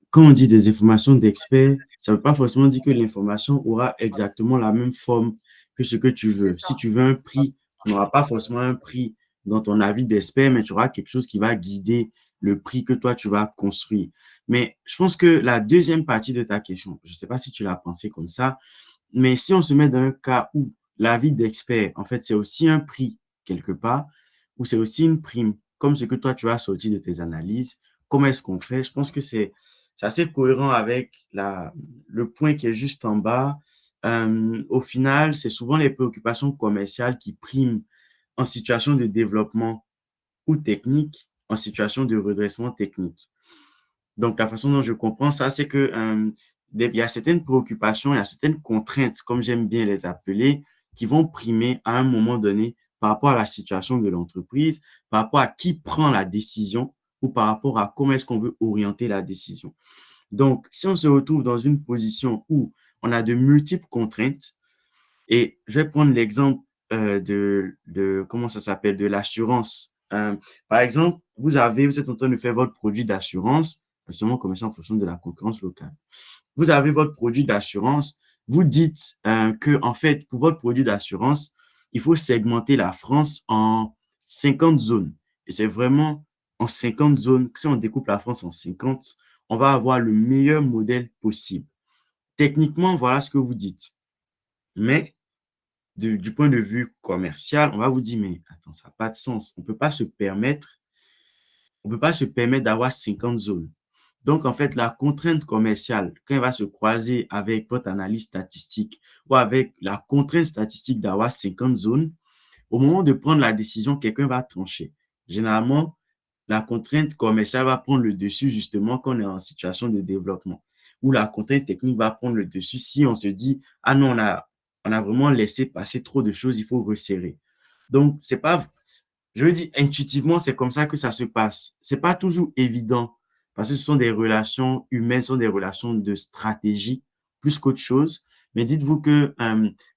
Quand on dit des informations d'experts, ça ne veut pas forcément dire que l'information aura exactement la même forme que ce que tu C'est veux. ça. Si tu veux un prix, tu n'auras pas forcément un prix dans ton avis d'expert, mais tu auras quelque chose qui va guider le prix que toi, tu vas construire. Mais je pense que la deuxième partie de ta question, je ne sais pas si tu l'as pensé comme ça, mais si on se met dans un cas où l'avis d'expert, en fait, c'est aussi un prix quelque part, ou c'est aussi une prime, comme ce que toi, tu as sorti de tes analyses, comment est-ce qu'on fait? Je pense que c'est assez cohérent avec le point qui est juste en bas. Au final, c'est souvent les préoccupations commerciales qui priment en situation de développement ou technique, en situation de redressement technique. Donc, la façon dont je comprends ça, c'est que il y a certaines préoccupations, il y a certaines contraintes, comme j'aime bien les appeler, qui vont primer à un moment donné par rapport à la situation de l'entreprise, par rapport à qui prend la décision ou par rapport à comment est-ce qu'on veut orienter la décision. Donc, si on se retrouve dans une position où on a de multiples contraintes, et je vais prendre l'exemple comment ça s'appelle, de l'assurance. Par exemple, vous êtes en train de faire votre produit d'assurance, justement, comme ça en fonction de la concurrence locale. Vous avez votre produit d'assurance, vous dites que, en fait, pour votre produit d'assurance, il faut segmenter la France en 50 zones. Et c'est vraiment en 50 zones, si on découpe la France en 50, on va avoir le meilleur modèle possible. Techniquement, voilà ce que vous dites. Mais du point de vue commercial, on va vous dire, mais attends, ça n'a pas de sens. On peut pas se permettre d'avoir 50 zones. Donc, en fait, la contrainte commerciale, quand elle va se croiser avec votre analyse statistique ou avec la contrainte statistique d'avoir 50 zones, au moment de prendre la décision, quelqu'un va trancher. Généralement, la contrainte commerciale va prendre le dessus justement quand on est en situation de développement, ou la contrainte technique va prendre le dessus si on se dit, ah non, on a vraiment laissé passer trop de choses, il faut resserrer. Donc, c'est pas, je veux dire, intuitivement, c'est comme ça que ça se passe. C'est pas toujours évident parce que ce sont des relations humaines, ce sont des relations de stratégie plus qu'autre chose. Mais dites-vous que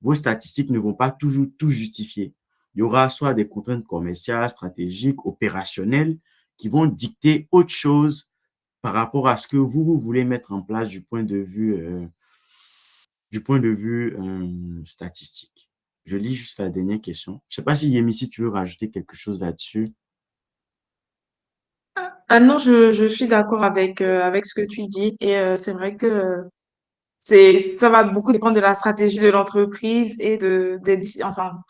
vos statistiques ne vont pas toujours tout justifier. Il y aura soit des contraintes commerciales, stratégiques, opérationnelles qui vont dicter autre chose par rapport à ce que vous voulez mettre en place du point de vue statistique. Je lis juste la dernière question. Je ne sais pas si Yemi, si tu veux rajouter quelque chose là-dessus. Ah non, je suis d'accord avec ce que tu dis et c'est vrai que ça va beaucoup dépendre de la stratégie de l'entreprise et enfin,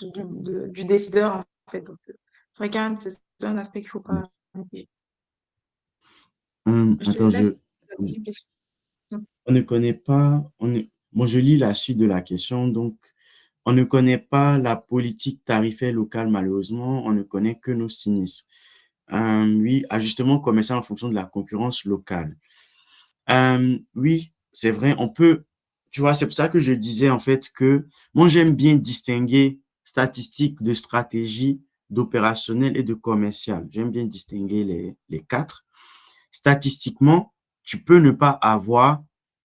du décideur en fait. Donc, c'est vrai que c'est un aspect qu'il faut pas négliger. Je te Attends, laisse la deuxième question. on ne connaît pas, bon, je lis la suite de la question. Donc, on ne connaît pas la politique tarifaire locale, malheureusement. On ne connaît que nos sinistres. Oui, ajustement commercial en fonction de la concurrence locale. Oui, c'est vrai, tu vois, c'est pour ça que je disais en fait que moi, j'aime bien distinguer statistique de stratégie, d'opérationnel et de commercial. J'aime bien distinguer les quatre. Statistiquement, tu peux ne pas avoir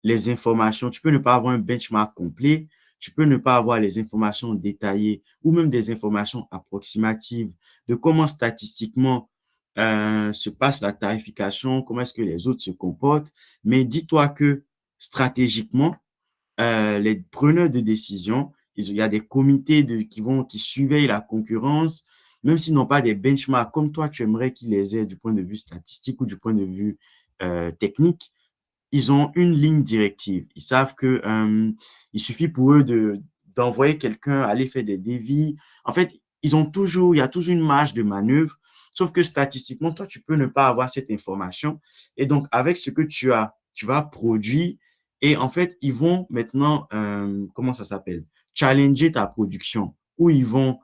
les informations, tu peux ne pas avoir un benchmark complet, tu peux ne pas avoir les informations détaillées ou même des informations approximatives de comment statistiquement se passe la tarification, comment est-ce que les autres se comportent. Mais dis-toi que stratégiquement, les preneurs de décision, il y a des comités qui surveillent la concurrence, même s'ils n'ont pas des benchmarks comme toi, tu aimerais qu'ils les aient du point de vue statistique ou du point de vue technique. Ils ont une ligne directive. Ils savent que il suffit pour eux d'envoyer quelqu'un aller faire des dévis. En fait, il y a toujours une marge de manœuvre. Sauf que statistiquement, toi, tu peux ne pas avoir cette information. Et donc, avec ce que tu as, tu vas produire. Et en fait, ils vont maintenant, comment ça s'appelle? Challenger ta production, ou ils vont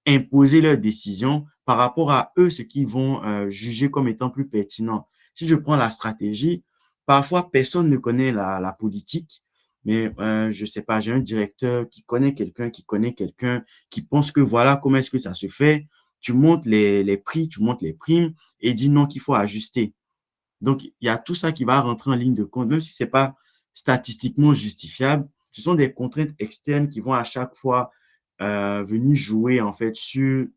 imposer leurs décisions par rapport à eux, ce qu'ils vont juger comme étant plus pertinent. Si je prends la stratégie, parfois, personne ne connaît la politique, mais je sais pas, j'ai un directeur qui connaît quelqu'un, qui pense que voilà comment est-ce que ça se fait. Tu montes les prix, tu montes les primes et dis non qu'il faut ajuster. Donc, il y a tout ça qui va rentrer en ligne de compte, même si c'est pas statistiquement justifiable. Ce sont des contraintes externes qui vont à chaque fois venir jouer en fait sur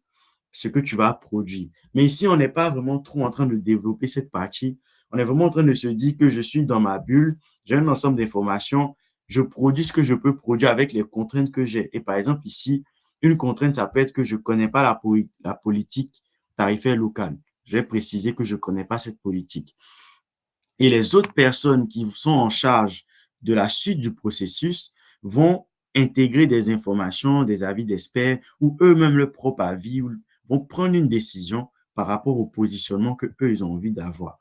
ce que tu vas produire. Mais ici, on n'est pas vraiment trop en train de développer cette partie. On est vraiment en train de se dire que je suis dans ma bulle, j'ai un ensemble d'informations, je produis ce que je peux produire avec les contraintes que j'ai. Et par exemple, ici, une contrainte, ça peut être que je ne connais pas la politique tarifaire locale. Je vais préciser que je ne connais pas cette politique. Et les autres personnes qui sont en charge de la suite du processus vont intégrer des informations, des avis d'experts ou eux-mêmes leur propre avis, ou vont prendre une décision par rapport au positionnement que eux ils ont envie d'avoir.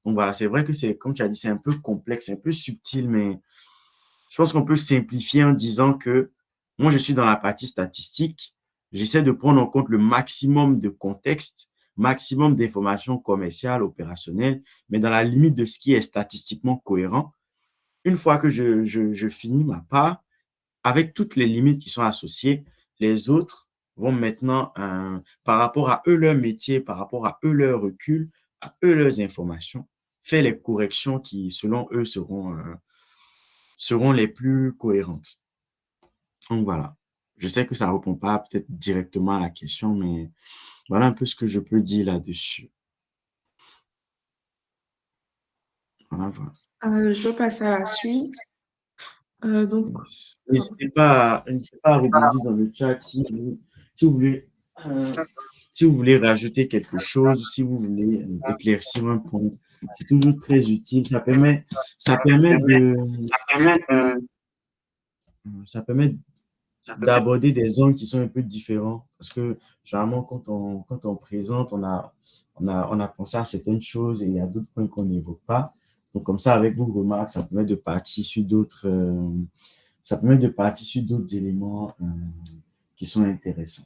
Donc voilà, c'est vrai que c'est, comme tu as dit, c'est un peu complexe, un peu subtil, mais je pense qu'on peut simplifier en disant que moi, je suis dans la partie statistique. J'essaie de prendre en compte le maximum de contexte, maximum d'informations commerciales, opérationnelles, mais dans la limite de ce qui est statistiquement cohérent. Une fois que je finis ma part, avec toutes les limites qui sont associées, les autres vont maintenant, par rapport à eux leur métier, par rapport à eux leur recul, à eux leurs informations, faire les corrections qui, selon eux, seront les plus cohérentes. Donc voilà. Je sais que ça ne répond pas peut-être directement à la question, mais voilà un peu ce que je peux dire là-dessus. Voilà, voilà. Je vais passer à la suite. Donc, N'hésitez pas à rebondir dans le chat si vous voulez, euh, si vous voulez rajouter quelque chose ou si vous voulez éclaircir un point. C'est toujours très utile. Ça permet ça permet d'aborder des angles qui sont un peu différents. Parce que généralement, quand on présente, on a pensé à certaines choses et il y a d'autres points qu'on n'évoque pas. Donc, comme ça, avec vos remarques, ça permet de partir sur d'autres éléments qui sont intéressants.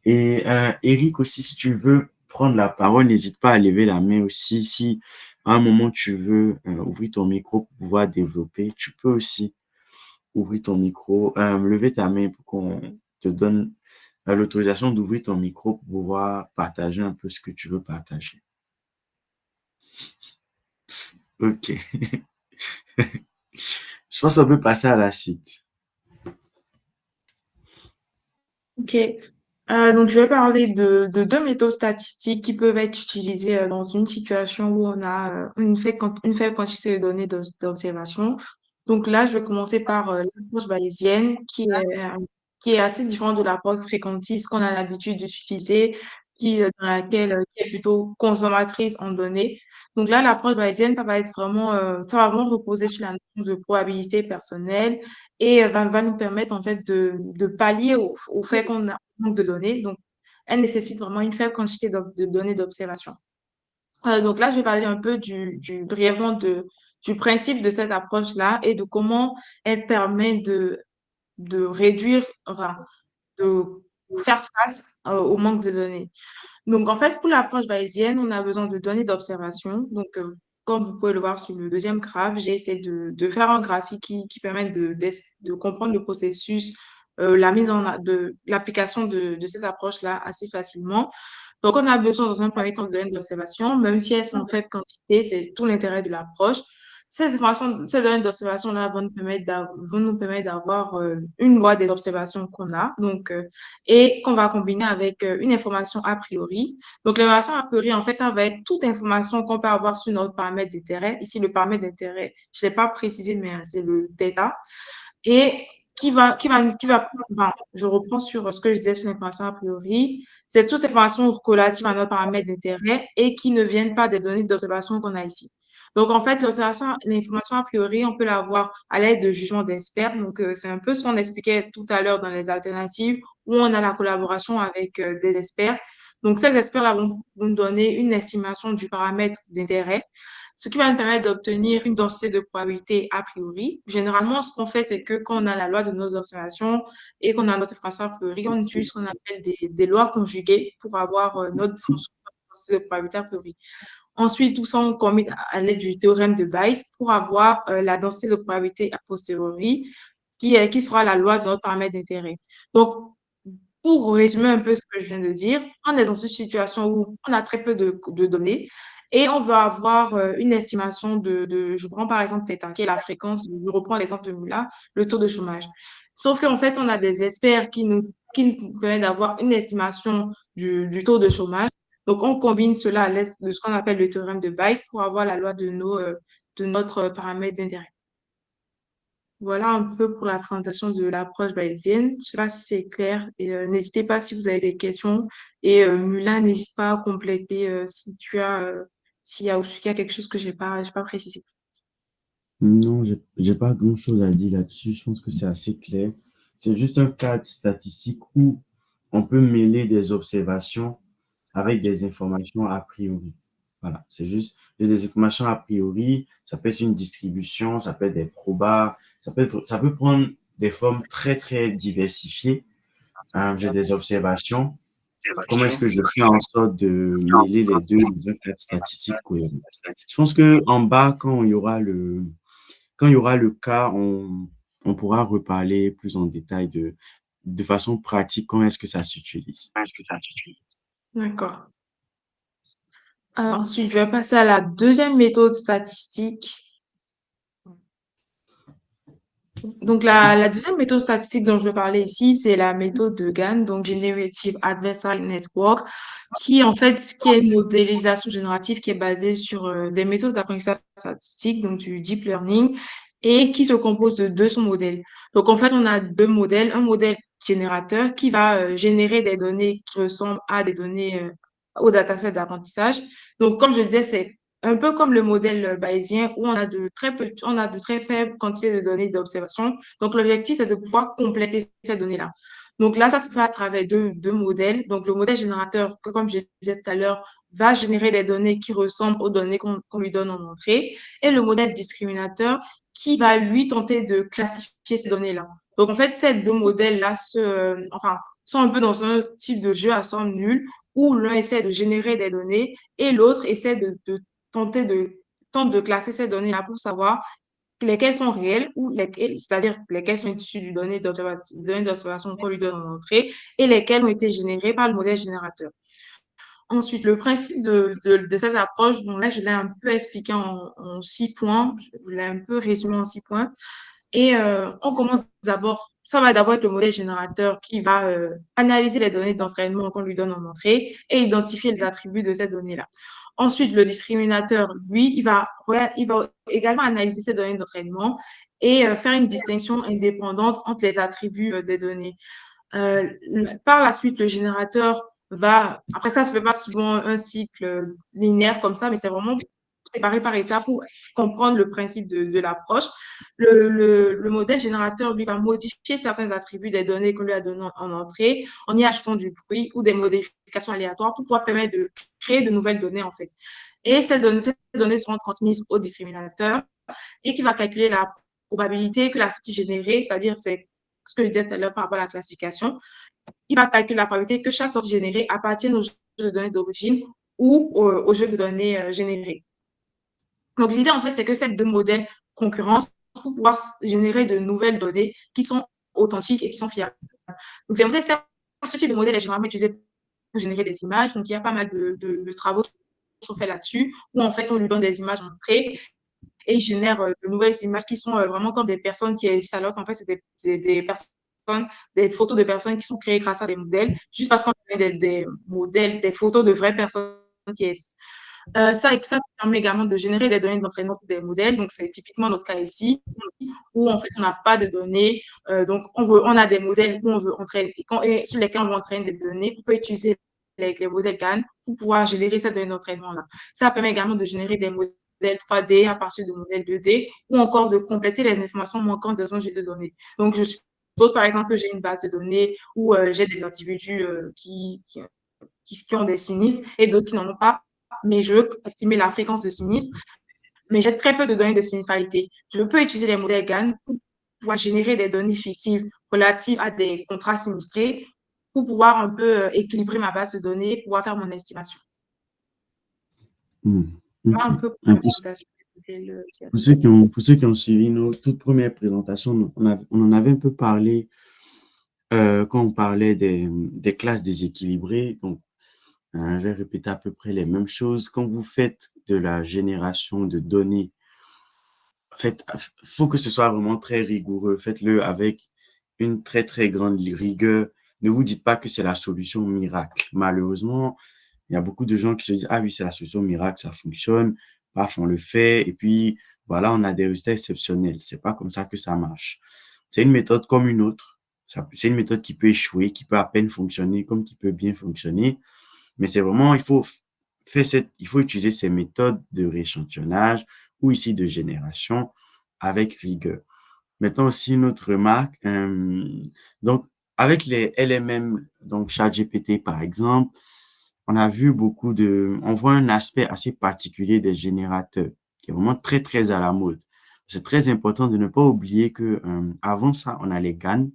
Et Eric aussi, si tu veux prendre la parole, n'hésite pas à lever la main aussi. Si à un moment tu veux ouvrir ton micro pour pouvoir développer, tu peux aussi ouvrir ton micro, lever ta main pour qu'on te donne l'autorisation d'ouvrir ton micro pour pouvoir partager un peu ce que tu veux partager. Ok. Je pense qu'on peut passer à la suite. ok. Donc, je vais parler de deux méthodes statistiques qui peuvent être utilisées dans une situation où on a une faible quantité de données d'observation. Donc là, je vais commencer par l'approche bayésienne qui est assez différente de l'approche fréquentiste qu'on a l'habitude d'utiliser, dans laquelle qui est plutôt consommatrice en données. Donc là, l'approche bayésienne, ça va vraiment reposer sur la notion de probabilité personnelle et va nous permettre en fait de pallier au fait qu'on a un manque de données. Donc, elle nécessite vraiment une faible quantité de données d'observation. Donc là, je vais parler un peu brièvement du principe de cette approche-là et de comment elle permet de réduire, enfin, de faire face au manque de données. Donc, en fait, pour l'approche bayésienne, on a besoin de données d'observation. Donc, comme vous pouvez le voir sur le deuxième graphe, j'ai essayé de faire un graphique qui permet de comprendre le processus, l'application de cette approche-là assez facilement. Donc, on a besoin dans un premier temps de données d'observation, même si elles sont en faible quantité, c'est tout l'intérêt de l'approche. ces données d'observation-là vont nous permettre d'avoir une loi des observations qu'on a, donc, et qu'on va combiner avec une information a priori. Donc, l'information a priori, en fait, ça va être toute information qu'on peut avoir sur notre paramètre d'intérêt. Ici, le paramètre d'intérêt, je ne l'ai pas précisé, mais c'est le θ. Et bon, je reprends sur ce que je disais sur l'information a priori. C'est toute information relative à notre paramètre d'intérêt et qui ne viennent pas des données d'observation qu'on a ici. Donc, en fait, l'information a priori, on peut l'avoir à l'aide de jugements d'experts. Donc, c'est un peu ce qu'on expliquait tout à l'heure dans les alternatives où on a la collaboration avec des experts. Donc, ces experts-là vont nous donner une estimation du paramètre d'intérêt, ce qui va nous permettre d'obtenir une densité de probabilité a priori. Généralement, ce qu'on fait, c'est que quand on a la loi de nos observations et qu'on a notre information a priori, on utilise ce qu'on appelle des lois conjuguées pour avoir notre fonction de densité de probabilité a priori. Ensuite, tout ça, on combine à l'aide du théorème de Bayes pour avoir la densité de probabilité a posteriori, qui sera la loi de notre paramètre d'intérêt. Donc, pour résumer un peu ce que je viens de dire, on est dans une situation où on a très peu de données et on veut avoir une estimation je prends par exemple θ, qui est la fréquence, je reprends l'exemple de Mula, le taux de chômage. Sauf qu'en fait, on a des experts qui nous permettent d'avoir une estimation du taux de chômage. Donc, on combine cela à l'aide de ce qu'on appelle le théorème de Bayes pour avoir la loi de notre paramètre d'intérêt. Voilà un peu pour la présentation de l'approche bayésienne. Je ne sais pas si c'est clair. Et n'hésitez pas si vous avez des questions. Et Mula, n'hésite pas à compléter s'il y a, s'il y a quelque chose que j'ai pas précisé. Non, j'ai pas grand-chose à dire là-dessus. Je pense que c'est assez clair. C'est juste un cadre statistique où on peut mêler des observations avec des informations a priori. Voilà, c'est juste des informations a priori. Ça peut être une distribution, ça peut être des probas, ça peut prendre des formes très, très diversifiées. J'ai des observations. Comment est-ce que je fais en sorte de mêler les deux dans un cadre statistique cohérent? Je pense que en bas, quand il y aura le cas, on pourra reparler plus en détail de façon pratique, comment est-ce que ça s'utilise. D'accord. Ensuite, je vais passer à la deuxième méthode statistique. Donc, la deuxième méthode statistique dont je vais parler ici, c'est la méthode de GAN, donc Generative Adversarial Network, qui est une modélisation générative qui est basée sur des méthodes d'apprentissage statistique, donc du deep learning, et qui se compose de deux sous-modèles. Donc, en fait, on a deux modèles. Un modèle générateur qui va générer des données qui ressemblent à des données au dataset d'apprentissage. Donc, comme je le disais, c'est un peu comme le modèle bayésien où on a de très faibles quantités de données d'observation. Donc, l'objectif, c'est de pouvoir compléter ces données-là. Donc là, ça se fait à travers deux modèles. Donc, le modèle générateur, que, comme je disais tout à l'heure, va générer des données qui ressemblent aux données qu'on lui donne en entrée. Et le modèle discriminateur qui va, lui, tenter de classifier ces données-là. Donc, en fait, ces deux modèles-là sont un peu dans un type de jeu à somme nulle où l'un essaie de générer des données et l'autre essaie de tenter de, tente de classer ces données-là pour savoir lesquelles sont réelles ou lesquelles, c'est-à-dire lesquelles sont issues du données d'observation qu'on lui donne en entrée et lesquelles ont été générées par le modèle générateur. Ensuite, le principe de cette approche, bon, là, je l'ai un peu expliqué en 6 points, je l'ai un peu résumé en 6 points. Et on commence d'abord, ça va d'abord être le modèle générateur qui va analyser les données d'entraînement qu'on lui donne en entrée et identifier les attributs de ces données-là. Ensuite, le discriminateur, lui, il va également analyser ces données d'entraînement et faire une distinction indépendante entre les attributs des données. Par la suite, le générateur après ça se fait pas souvent un cycle linéaire comme ça, mais c'est vraiment séparé par étapes pour comprendre le principe de l'approche. Le modèle générateur, lui, va modifier certains attributs des données qu'on lui a données en entrée en y ajoutant du bruit ou des modifications aléatoires pour pouvoir permettre de créer de nouvelles données, en fait. Et ces données seront transmises au discriminateur et qui va calculer la probabilité que la sortie générée, c'est-à-dire c'est ce que je disais tout à l'heure par rapport à la classification, il va calculer la probabilité que chaque sortie générée appartienne au jeu de données d'origine ou au jeu de données généré. Donc, l'idée, en fait, c'est que ces deux modèles concurrencent pour pouvoir générer de nouvelles données qui sont authentiques et qui sont fiables. Donc, ce type de modèle est généralement utilisé pour générer des images. Donc, il y a pas mal de travaux qui sont faits là-dessus, où en fait, on lui donne des images en pré et ils génèrent de nouvelles images qui sont vraiment comme des personnes qui existent, alors qu'en fait, c'est des personnes, des photos de personnes qui sont créées grâce à des modèles, juste parce qu'on a des modèles, des photos de vraies personnes qui existent. Ça permet également de générer des données d'entraînement pour des modèles. Donc, c'est typiquement notre cas ici, où en fait, on n'a pas de données. Donc, on a des modèles où on veut entraîner, et sur lesquels on veut entraîner des données. On peut utiliser les modèles GAN pour pouvoir générer ces données d'entraînement-là. Ça permet également de générer des modèles 3D à partir de modèles 2D ou encore de compléter les informations manquantes dans un jeu de données. Donc, je suppose par exemple que j'ai une base de données où j'ai des individus qui ont des sinistres et d'autres qui n'en ont pas, mais je veux estimer la fréquence de sinistre, mais j'ai très peu de données de sinistralité. Je peux utiliser les modèles GAN pour pouvoir générer des données fictives relatives à des contrats sinistrés pour pouvoir un peu équilibrer ma base de données, pouvoir faire mon estimation. Hmm. Voilà Ok. un peu pour Un la peu présentation des modèles. pour ceux qui ont suivi nos toutes premières présentations, on en avait un peu parlé quand on parlait des classes déséquilibrées. Donc, je vais répéter à peu près les mêmes choses. Quand vous faites de la génération de données, faut que ce soit vraiment très rigoureux. Faites-le avec une très, très grande rigueur. Ne vous dites pas que c'est la solution miracle. Malheureusement, il y a beaucoup de gens qui se disent, ah oui, c'est la solution miracle, ça fonctionne. Paf, on le fait. Et puis, voilà, on a des résultats exceptionnels. C'est pas comme ça que ça marche. C'est une méthode comme une autre. C'est une méthode qui peut échouer, qui peut à peine fonctionner, comme qui peut bien fonctionner. Mais c'est vraiment, il faut utiliser ces méthodes de rééchantillonnage ou ici de génération avec rigueur. Maintenant aussi une autre remarque, donc avec les LMM, donc ChatGPT par exemple, on a vu on voit un aspect assez particulier des générateurs qui est vraiment très très à la mode. C'est très important de ne pas oublier que avant ça, on a les GAN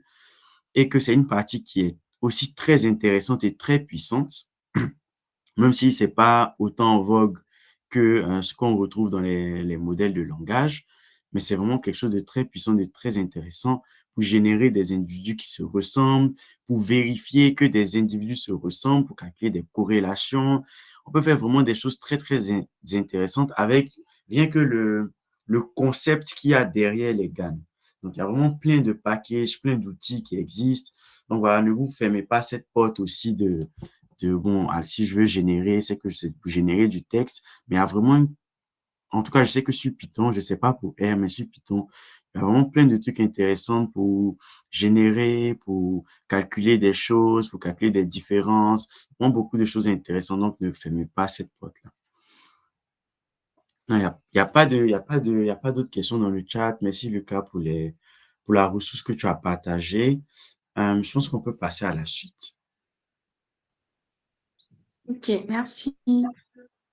et que c'est une partie qui est aussi très intéressante et très puissante, même si c'est pas autant en vogue que ce qu'on retrouve dans les modèles de langage, mais c'est vraiment quelque chose de très puissant, de très intéressant pour générer des individus qui se ressemblent, pour vérifier que des individus se ressemblent, pour calculer des corrélations. On peut faire vraiment des choses très, très intéressantes avec rien que le concept qu'il y a derrière les GAN. Donc, il y a vraiment plein de packages, plein d'outils qui existent. Donc, voilà, ne vous fermez pas cette porte aussi bon, si je veux générer, c'est que c'est pour générer du texte, mais il y a vraiment, en tout cas, je sais que sur Python, je sais pas pour R, mais sur Python, il y a vraiment plein de trucs intéressants pour générer, pour calculer des choses, pour calculer des différences, vraiment beaucoup de choses intéressantes, donc ne fermez pas cette porte-là. Non, il y a pas de, il y a pas de, il y a pas d'autres questions dans le chat. Merci Lucas pour la ressource que tu as partagée. Je pense qu'on peut passer à la suite. Ok, merci.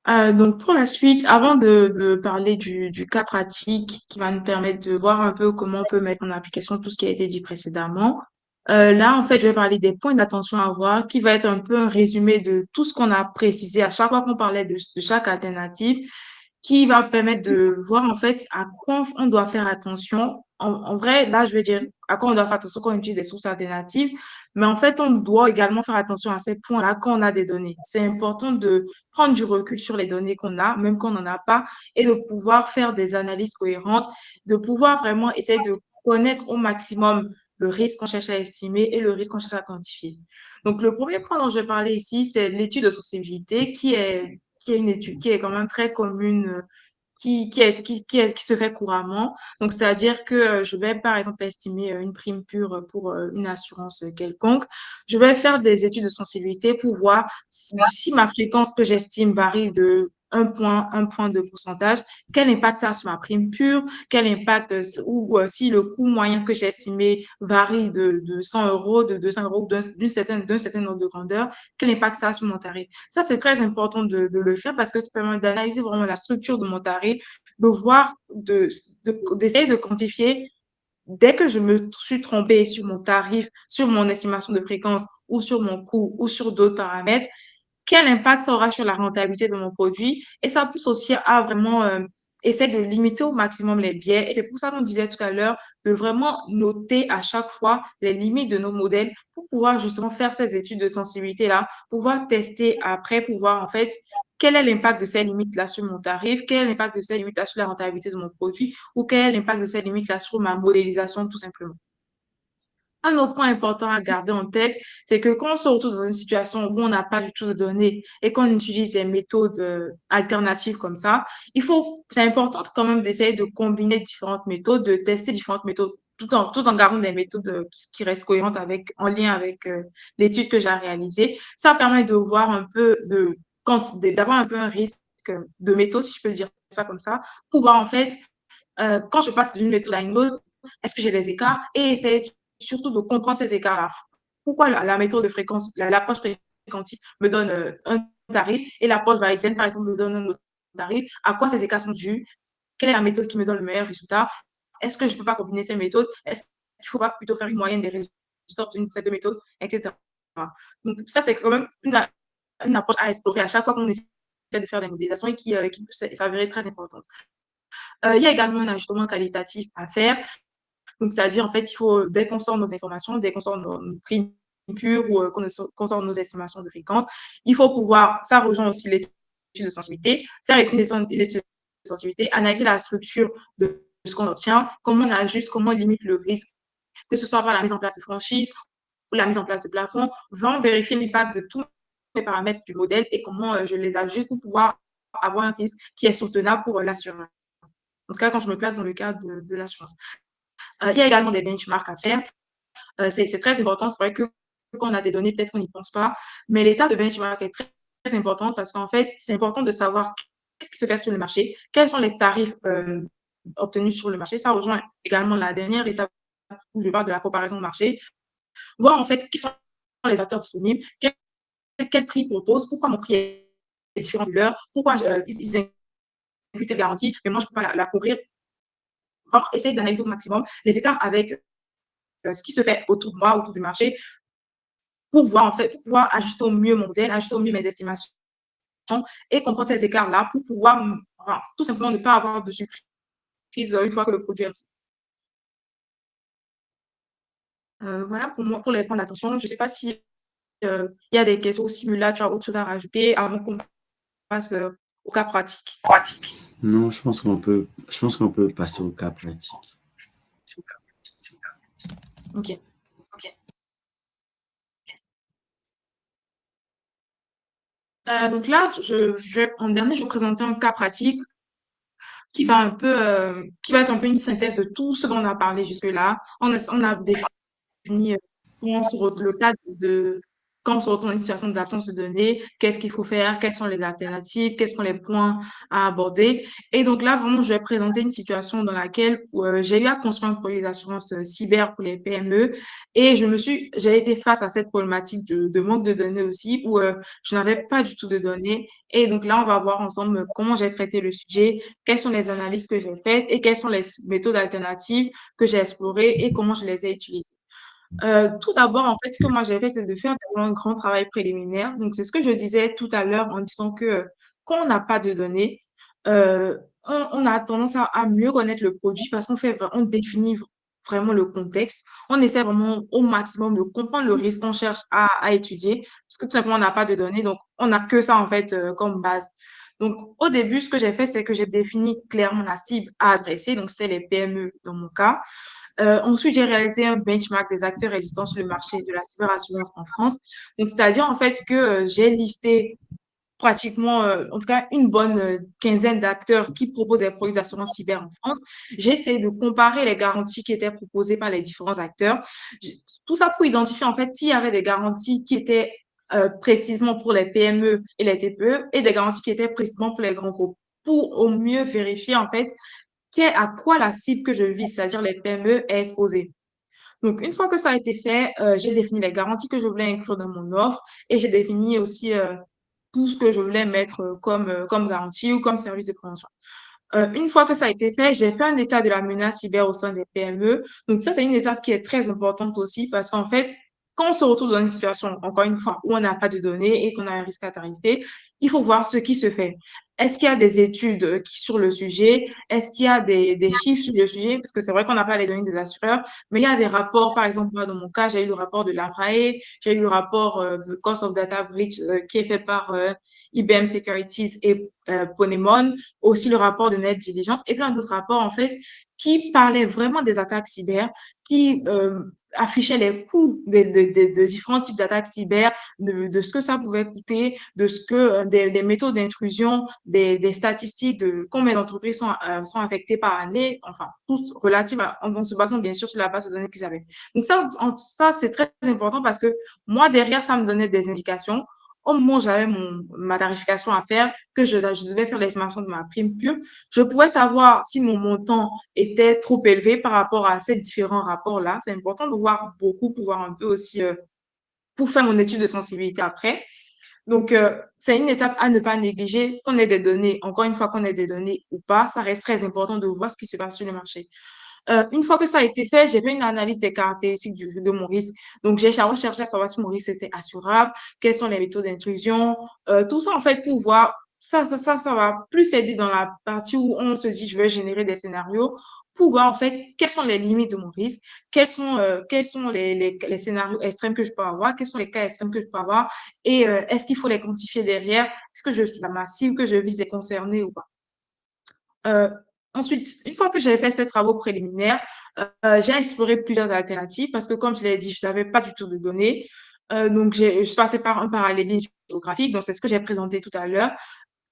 Donc pour la suite, avant de parler du cas pratique qui va nous permettre de voir un peu comment on peut mettre en application tout ce qui a été dit précédemment, là, en fait, je vais parler des points d'attention à avoir, qui va être un peu un résumé de tout ce qu'on a précisé à chaque fois qu'on parlait de chaque alternative, qui va permettre de voir en fait à quoi on doit faire attention. En vrai, là, je vais dire à quoi on doit faire attention quand on utilise des sources alternatives, mais en fait, on doit également faire attention à ces points-là quand on a des données. C'est important de prendre du recul sur les données qu'on a, même quand on n'en a pas, et de pouvoir faire des analyses cohérentes, de pouvoir vraiment essayer de connaître au maximum le risque qu'on cherche à estimer et le risque qu'on cherche à quantifier. Donc, le premier point dont je vais parler ici, c'est l'étude de sensibilité, qui est une étude qui est quand même très commune, qui se fait couramment. Donc, c'est-à-dire que je vais, par exemple, estimer une prime pure pour une assurance quelconque. Je vais faire des études de sensibilité pour voir si ma fréquence que j'estime varie de un point de pourcentage, quel impact ça a sur ma prime pure, quel impact, ou si le coût moyen que j'ai estimé varie de 100 euros, de 200 euros, d'un certain nombre de grandeur, quel impact ça a sur mon tarif. Ça, c'est très important de le faire parce que ça permet d'analyser vraiment la structure de mon tarif, de voir, d'essayer de quantifier dès que je me suis trompée sur mon tarif, sur mon estimation de fréquence ou sur mon coût ou sur d'autres paramètres, quel impact ça aura sur la rentabilité de mon produit. Et ça pousse aussi à vraiment essayer de limiter au maximum les biais. Et c'est pour ça qu'on disait tout à l'heure de vraiment noter à chaque fois les limites de nos modèles pour pouvoir justement faire ces études de sensibilité-là, pouvoir tester après, pouvoir en fait quel est l'impact de ces limites-là sur mon tarif, quel est l'impact de ces limites-là sur la rentabilité de mon produit ou quel est l'impact de ces limites-là sur ma modélisation tout simplement. Un autre point important à garder en tête, c'est que quand on se retrouve dans une situation où on n'a pas du tout de données et qu'on utilise des méthodes alternatives comme ça, c'est important quand même d'essayer de combiner différentes méthodes, de tester différentes méthodes, tout en gardant des méthodes qui restent cohérentes en lien avec l'étude que j'ai réalisée. Ça permet de voir un peu d'avoir un peu un risque de méthode, si je peux dire ça comme ça, pour voir en fait, quand je passe d'une méthode à une autre, est-ce que j'ai des écarts et essayer surtout de comprendre ces écarts-là. Pourquoi la méthode de fréquence, l'approche fréquentiste me donne un tarif et l'approche bayésienne, par exemple, me donne un autre tarif? À quoi ces écarts sont dus? Quelle est la méthode qui me donne le meilleur résultat? Est-ce que je ne peux pas combiner ces méthodes? Est-ce qu'il ne faut pas plutôt faire une moyenne des résultats obtenus de ces deux méthodes, etc. Donc, ça, c'est quand même une approche à explorer à chaque fois qu'on essaie de faire des modélisations et qui peut s'avérer très importante. Il y a également un ajustement qualitatif à faire. Donc, c'est-à-dire, en fait, il faut, dès qu'on sort nos informations, dès qu'on sort nos prix purs ou qu'on sort nos estimations de fréquence, il faut pouvoir, ça rejoint aussi l'étude de sensibilité, faire l'étude de sensibilité, analyser la structure de ce qu'on obtient, comment on ajuste, comment on limite le risque, que ce soit par la mise en place de franchise ou la mise en place de plafond, vraiment vérifier l'impact de tous les paramètres du modèle et comment je les ajuste pour pouvoir avoir un risque qui est soutenable pour l'assurance. En tout cas, quand je me place dans le cadre de l'assurance. Il y a également des benchmarks à faire. C'est très important. C'est vrai que quand on a des données, peut-être qu'on n'y pense pas, mais l'étape de benchmark est très, très importante parce qu'en fait, c'est important de savoir qu'est-ce qui se fait sur le marché, quels sont les tarifs obtenus sur le marché. Ça rejoint également la dernière étape où je parle de la comparaison de marché. Voir en fait qui sont les acteurs disponibles, quel prix ils proposent, pourquoi mon prix est différent de leur, pourquoi ils incluent telle garantie, mais moi je ne peux pas la couvrir. Vraiment, essayer d'analyser au maximum les écarts avec ce qui se fait autour de moi, autour du marché, pour voir en fait, pour pouvoir ajuster au mieux mon modèle, ajuster au mieux mes estimations et comprendre ces écarts-là pour pouvoir tout simplement ne pas avoir de surprise une fois que le produit est lancé. Voilà pour moi, pour les points d'attention. Je ne sais pas si il y a des questions similaires, tu as autre chose à rajouter avant qu'on passe au cas pratique. Non, je pense qu'on peut passer au cas pratique. Ok. Donc là, en dernier, je vais présenter un cas pratique qui va être un peu une synthèse de tout ce dont on a parlé jusque-là. On a défini le cadre de quand on se retrouve dans une situation d'absence de données, qu'est-ce qu'il faut faire, quelles sont les alternatives, quels sont les points à aborder. Et donc là, vraiment, je vais présenter une situation dans laquelle j'ai eu à construire un projet d'assurance cyber pour les PME et j'ai été face à cette problématique de manque de données aussi où je n'avais pas du tout de données. Et donc là, on va voir ensemble comment j'ai traité le sujet, quelles sont les analyses que j'ai faites et quelles sont les méthodes alternatives que j'ai explorées et comment je les ai utilisées. Tout d'abord, en fait, ce que moi j'ai fait, c'est de faire d'abord un grand travail préliminaire. Donc, c'est ce que je disais tout à l'heure en disant que quand on n'a pas de données, on a tendance à mieux connaître le produit parce on définit vraiment le contexte. On essaie vraiment au maximum de comprendre le risque qu'on cherche à étudier parce que tout simplement, on n'a pas de données. Donc, on n'a que ça, en fait, comme base. Donc, au début, ce que j'ai fait, c'est que j'ai défini clairement la cible à adresser. Donc, c'est les PME dans mon cas. Ensuite, j'ai réalisé un benchmark des acteurs existants sur le marché de la cyberassurance en France. Donc, c'est-à-dire en fait que j'ai listé pratiquement, en tout cas, une bonne quinzaine d'acteurs qui proposent des produits d'assurance cyber en France. J'ai essayé de comparer les garanties qui étaient proposées par les différents acteurs. Tout ça pour identifier en fait s'il y avait des garanties qui étaient précisément pour les PME et les TPE et des garanties qui étaient précisément pour les grands groupes pour au mieux vérifier en fait à quoi la cible que je vise, c'est-à-dire les PME, est exposée. Donc, une fois que ça a été fait, j'ai défini les garanties que je voulais inclure dans mon offre et j'ai défini aussi tout ce que je voulais mettre comme garantie ou comme service de prévention. Une fois que ça a été fait, j'ai fait un état de la menace cyber au sein des PME. Donc, ça, c'est une étape qui est très importante aussi parce qu'en fait, quand on se retrouve dans une situation, encore une fois, où on n'a pas de données et qu'on a un risque à tarifer, il faut voir ce qui se fait. Est-ce qu'il y a des études sur le sujet? Est-ce qu'il y a des chiffres sur le sujet? Parce que c'est vrai qu'on n'a pas les données des assureurs, mais il y a des rapports. Par exemple, moi, dans mon cas, j'ai eu le rapport de l'APRAE, j'ai eu le rapport The Cost of Data Breach qui est fait par IBM Securities et Ponemon, aussi le rapport de Net Diligence et plein d'autres rapports, en fait, qui parlaient vraiment des attaques cyber, qui affichaient les coûts de différents types d'attaques cyber, de ce que ça pouvait coûter, de ce que des méthodes d'intrusion, des statistiques de combien d'entreprises sont affectées par année, enfin, tout relatif en se basant bien sûr sur la base de données qu'ils avaient. Donc ça c'est très important parce que moi, derrière, ça me donnait des indications. Au moment où j'avais ma tarification à faire, que je devais faire l'estimation de ma prime pure, je pouvais savoir si mon montant était trop élevé par rapport à ces différents rapports-là. C'est important de voir beaucoup pour voir un peu aussi, pour faire mon étude de sensibilité après. Donc, c'est une étape à ne pas négliger. Qu'on ait des données, encore une fois, qu'on ait des données ou pas, ça reste très important de voir ce qui se passe sur le marché. Une fois que ça a été fait, j'ai fait une analyse des caractéristiques de mon risque. Donc, j'ai cherché à savoir si mon risque était assurable, quelles sont les méthodes d'intrusion, tout ça, en fait, pour voir. Ça va plus aider dans la partie où on se dit, je vais générer des scénarios pour voir, en fait, quelles sont les limites de mon risque, quels sont les scénarios extrêmes que je peux avoir, quels sont les cas extrêmes que je peux avoir, et est-ce qu'il faut les quantifier derrière? Est-ce que je suis la massive que je vise est concernée ou pas? Euh, Ensuite, une fois que j'ai fait ces travaux préliminaires, j'ai exploré plusieurs alternatives parce que, comme je l'ai dit, je n'avais pas du tout de données. Donc, je suis passée par un parallélisme géographique. Donc, c'est ce que j'ai présenté tout à l'heure.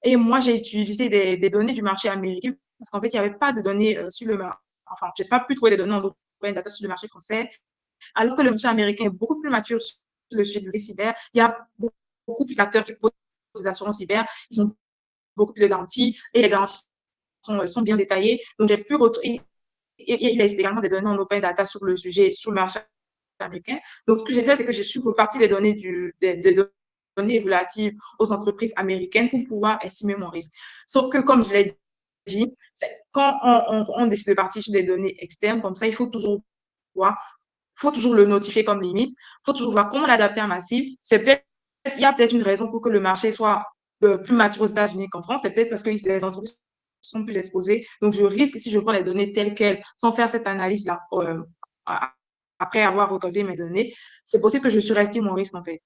Et moi, j'ai utilisé des données du marché américain parce qu'en fait, il n'y avait pas de données sur le marché. Enfin, je n'ai pas pu trouver des données en open data sur le marché français, alors que le marché américain est beaucoup plus mature sur le sujet du cyber. Il y a beaucoup plus d'acteurs qui proposent des assurances cyber. Ils ont beaucoup plus de garanties et les garanties sont bien détaillées. Donc, j'ai pu retrouver. Il existe également des données en open data sur le sujet, sur le marché américain. Donc, ce que j'ai fait, c'est que j'ai su repartir les données des données relatives aux entreprises américaines pour pouvoir estimer mon risque. Sauf que, comme je l'ai dit, quand on décide de partir sur des données externes, comme ça, il faut toujours voir, il faut toujours le notifier comme limite, il faut toujours voir comment l'adapter à ma cible. Il y a peut-être une raison pour que le marché soit plus mature aux États-Unis qu'en France. C'est peut-être parce que les entreprises sont plus exposées. Donc, je risque, si je prends les données telles quelles, sans faire cette analyse-là, après avoir recordé mes données, c'est possible que je surestime mon risque, en fait.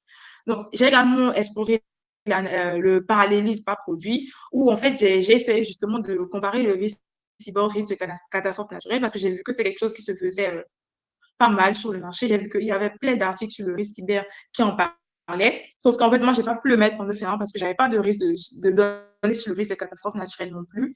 Donc, j'ai également exploré le parallélisme par produit, où, en fait, j'ai essayé justement de comparer le risque cyber au risque de catastrophe naturelle, parce que j'ai vu que c'est quelque chose qui se faisait pas mal sur le marché. J'ai vu qu'il y avait plein d'articles sur le risque cyber qui en parlaient. Sauf qu'en fait, moi, je n'ai pas pu le mettre en œuvre parce que je n'avais pas de risque de données sur le risque de catastrophe naturelle non plus.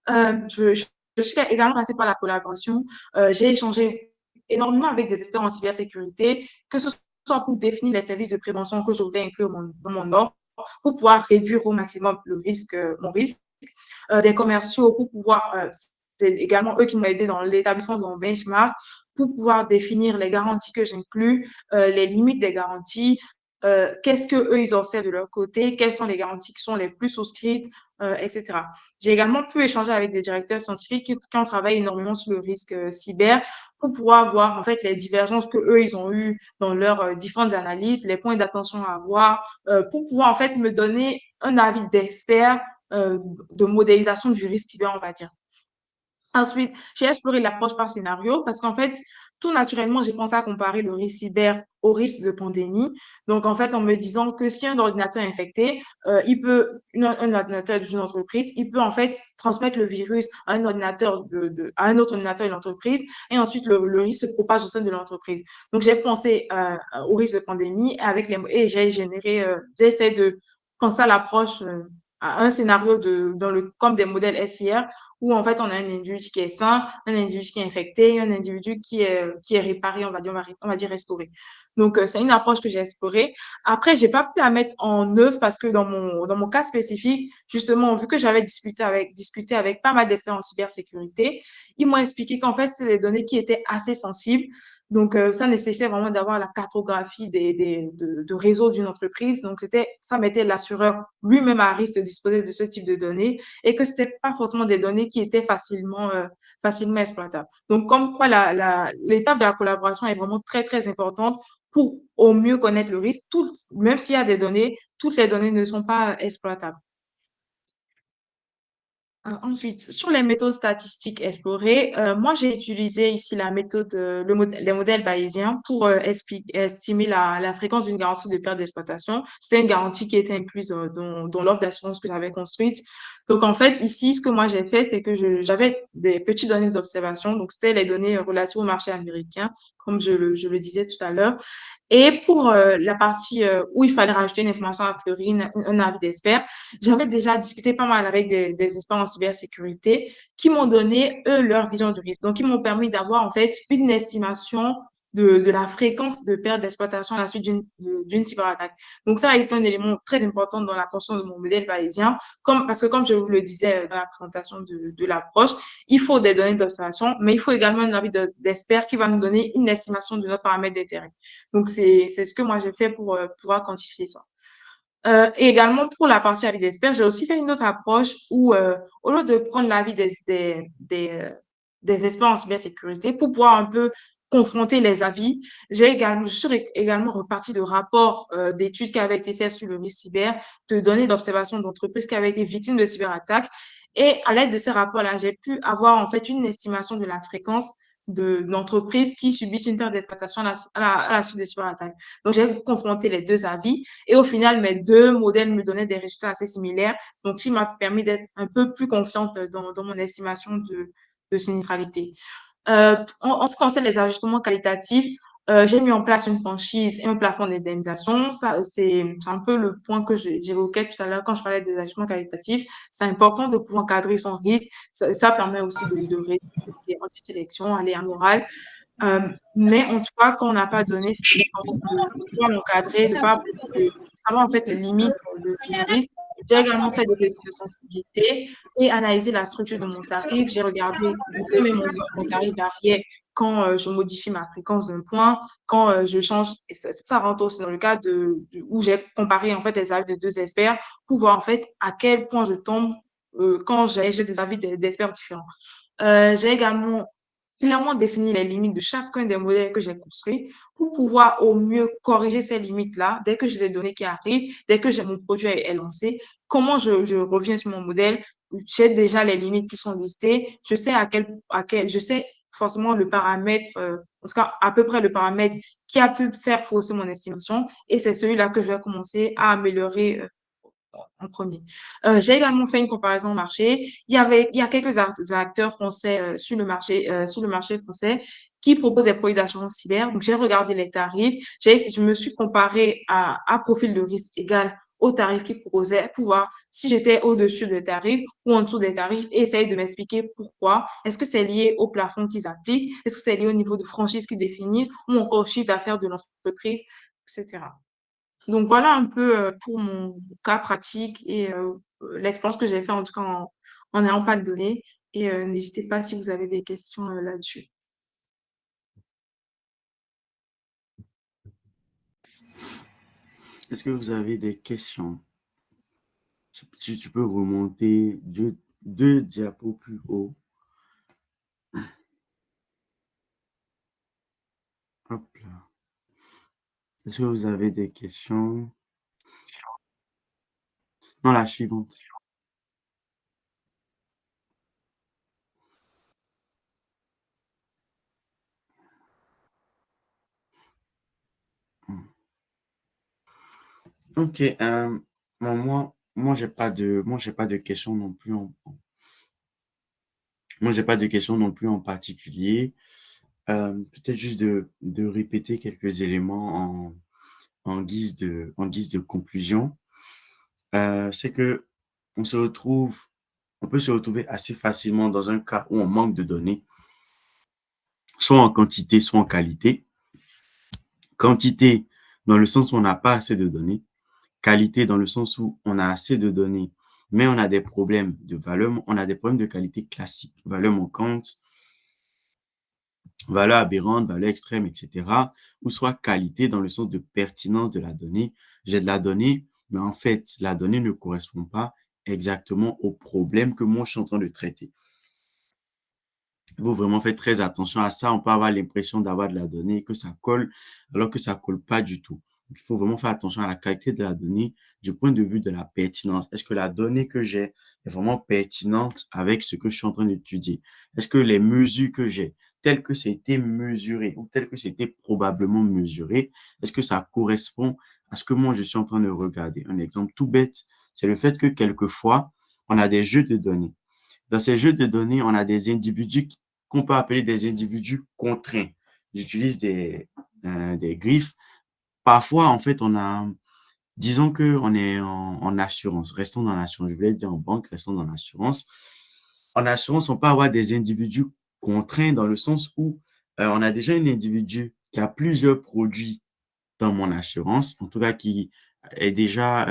Je suis également passée par la collaboration. J'ai échangé énormément avec des experts en cybersécurité, que ce soit pour définir les services de prévention que je voulais inclure dans mon offre, pour pouvoir réduire au maximum le risque, mon risque, des commerciaux pour pouvoir, c'est également eux qui m'ont aidé dans l'établissement de mon benchmark, pour pouvoir définir les garanties que j'inclus, les limites des garanties, qu'est-ce que eux ils observent de leur côté, quelles sont les garanties qui sont les plus souscrites, etc. J'ai également pu échanger avec des directeurs scientifiques qui ont travaillé énormément sur le risque cyber pour pouvoir voir en fait les divergences que eux ils ont eues dans leurs différentes analyses, les points d'attention à avoir, pour pouvoir en fait me donner un avis d'expert de modélisation du risque cyber, on va dire. Ensuite, j'ai exploré l'approche par scénario parce qu'en fait, tout naturellement, j'ai pensé à comparer le risque cyber au risque de pandémie. Donc, en fait, en me disant que si un ordinateur est infecté, un ordinateur d'une entreprise, il peut en fait transmettre le virus à un ordinateur à un autre ordinateur de l'entreprise et ensuite le risque se propage au sein de l'entreprise. Donc, j'ai pensé au risque de pandémie et j'ai essayé de penser à l'approche, à un scénario comme des modèles SIR où en fait on a un individu qui est sain, un individu qui est infecté, un individu qui est réparé, on va dire restauré. Donc, c'est une approche que j'ai explorée. Après, j'ai pas pu la mettre en œuvre parce que dans mon cas spécifique, justement, vu que j'avais discuté avec pas mal d'experts en cybersécurité, ils m'ont expliqué qu'en fait, c'est des données qui étaient assez sensibles. Donc, ça nécessitait vraiment d'avoir la cartographie de réseau d'une entreprise. Donc, ça mettait l'assureur lui-même à risque de disposer de ce type de données et que c'était pas forcément des données qui étaient facilement exploitables. Donc, comme quoi l'étape de la collaboration est vraiment très, très importante pour au mieux connaître le risque. Même s'il y a des données, toutes les données ne sont pas exploitables. Ensuite, sur les méthodes statistiques explorées, moi, j'ai utilisé ici la méthode, les modèles bayésiens pour estimer la fréquence d'une garantie de perte d'exploitation. C'était une garantie qui était incluse dans l'offre d'assurance que j'avais construite. Donc, en fait, ici, ce que moi j'ai fait, c'est que j'avais des petites données d'observation. Donc, c'était les données relatives au marché américain, comme je le disais tout à l'heure. Et pour la partie où il fallait rajouter une information a priori, un avis d'expert, j'avais déjà discuté pas mal avec des experts en cybersécurité qui m'ont donné, eux, leur vision du risque. Donc, ils m'ont permis d'avoir, en fait, une estimation de la fréquence de perte d'exploitation à la suite d'une cyberattaque. Donc, ça a été un élément très important dans la construction de mon modèle bayésien, parce que comme je vous le disais dans la présentation de l'approche, il faut des données d'observation, mais il faut également un avis d'expert qui va nous donner une estimation de notre paramètre d'intérêt. Donc, c'est ce que moi j'ai fait pour pouvoir quantifier ça. Et également pour la partie avis d'expert, j'ai aussi fait une autre approche où, au lieu de prendre l'avis des experts en cybersécurité pour pouvoir un peu confronter les avis, je suis également repartie de rapports d'études qui avaient été faits sur le risque cyber, de données d'observation d'entreprises qui avaient été victimes de cyberattaques. Et à l'aide de ces rapports-là, j'ai pu avoir en fait une estimation de la fréquence d'entreprises qui subissent une perte d'exploitation à la suite des cyberattaques. Donc, j'ai confronté les deux avis et au final, mes deux modèles me donnaient des résultats assez similaires. Donc, ce qui m'a permis d'être un peu plus confiante dans mon estimation de sinistralité. En ce qui concerne les ajustements qualitatifs, j'ai mis en place une franchise et un plafond d'indemnisation. Ça, c'est un peu le point que j'évoquais tout à l'heure quand je parlais des ajustements qualitatifs. C'est important de pouvoir encadrer son risque. Ça permet aussi de réduire les anti-sélection, aller à morale. Mais en tout cas, quand on n'a pas donné, c'est important de pouvoir l'encadrer, de savoir en fait les limites de risque. J'ai également fait des études de sensibilité et analysé la structure de mon tarif. J'ai regardé de combien mon tarif variait quand je modifie ma fréquence d'un point, quand je change. Et ça rentre aussi dans le cas où j'ai comparé en fait les avis de deux experts pour voir en fait à quel point je tombe quand j'ai des avis d'experts différents. J'ai également clairement définir les limites de chacun des modèles que j'ai construits pour pouvoir au mieux corriger ces limites-là dès que j'ai les données qui arrivent, dès que mon produit est lancé. Comment je reviens sur mon modèle? J'ai déjà les limites qui sont listées. Je sais je sais forcément le paramètre, en tout cas à peu près le paramètre qui a pu faire fausser mon estimation et c'est celui-là que je vais commencer à améliorer en premier. J'ai également fait une comparaison au marché. Il y a quelques acteurs français sur le marché français qui proposent des produits d'assurance cyber. Donc, j'ai regardé les tarifs. Je me suis comparée à profil de risque égal aux tarifs qu'ils proposaient pour voir si j'étais au-dessus des tarifs ou en dessous des tarifs et essayer de m'expliquer pourquoi. Est-ce que c'est lié au plafond qu'ils appliquent? Est-ce que c'est lié au niveau de franchise qu'ils définissent ou encore au chiffre d'affaires de l'entreprise, etc. Donc voilà un peu pour mon cas pratique et l'expérience que j'ai fait en tout cas en n'ayant pas de données. Et n'hésitez pas si vous avez des questions là-dessus. Est-ce que vous avez des questions? Si tu peux remonter deux diapos plus haut. Hop là. Est-ce que vous avez des questions? Non, la suivante. Ok. Bon, j'ai pas de questions non plus. Moi, j'ai pas de questions non plus en particulier. Peut-être juste de répéter quelques éléments en guise de conclusion. C'est que on se retrouve, on peut se retrouver assez facilement dans un cas où on manque de données, soit en quantité, soit en qualité. Quantité, dans le sens où on n'a pas assez de données. Qualité, dans le sens où on a assez de données, mais on a des problèmes de valeur, on a des problèmes de qualité classique, valeur manquante, valeur aberrante, valeur extrême, etc. Ou soit qualité dans le sens de pertinence de la donnée. J'ai de la donnée, mais en fait, la donnée ne correspond pas exactement au problème que moi je suis en train de traiter. Il faut vraiment faire très attention à ça. On peut avoir l'impression d'avoir de la donnée, que ça colle, alors que ça colle pas du tout. Donc, il faut vraiment faire attention à la qualité de la donnée du point de vue de la pertinence. Est-ce que la donnée que j'ai est vraiment pertinente avec ce que je suis en train d'étudier? Est-ce que les mesures que j'ai, telles que c'était mesuré ou telles que c'était probablement mesuré, est-ce que ça correspond à ce que moi je suis en train de regarder? Un exemple tout bête, c'est le fait que quelquefois, on a des jeux de données. Dans ces jeux de données, on a des individus qu'on peut appeler des individus contraints. J'utilise des griffes. Parfois, en fait, disons qu'on est en assurance, restons dans l'assurance. Je voulais dire en banque, restons dans l'assurance. En assurance, on peut avoir des individus contraints dans le sens où on a déjà un individu qui a plusieurs produits dans mon assurance, en tout cas qui a déjà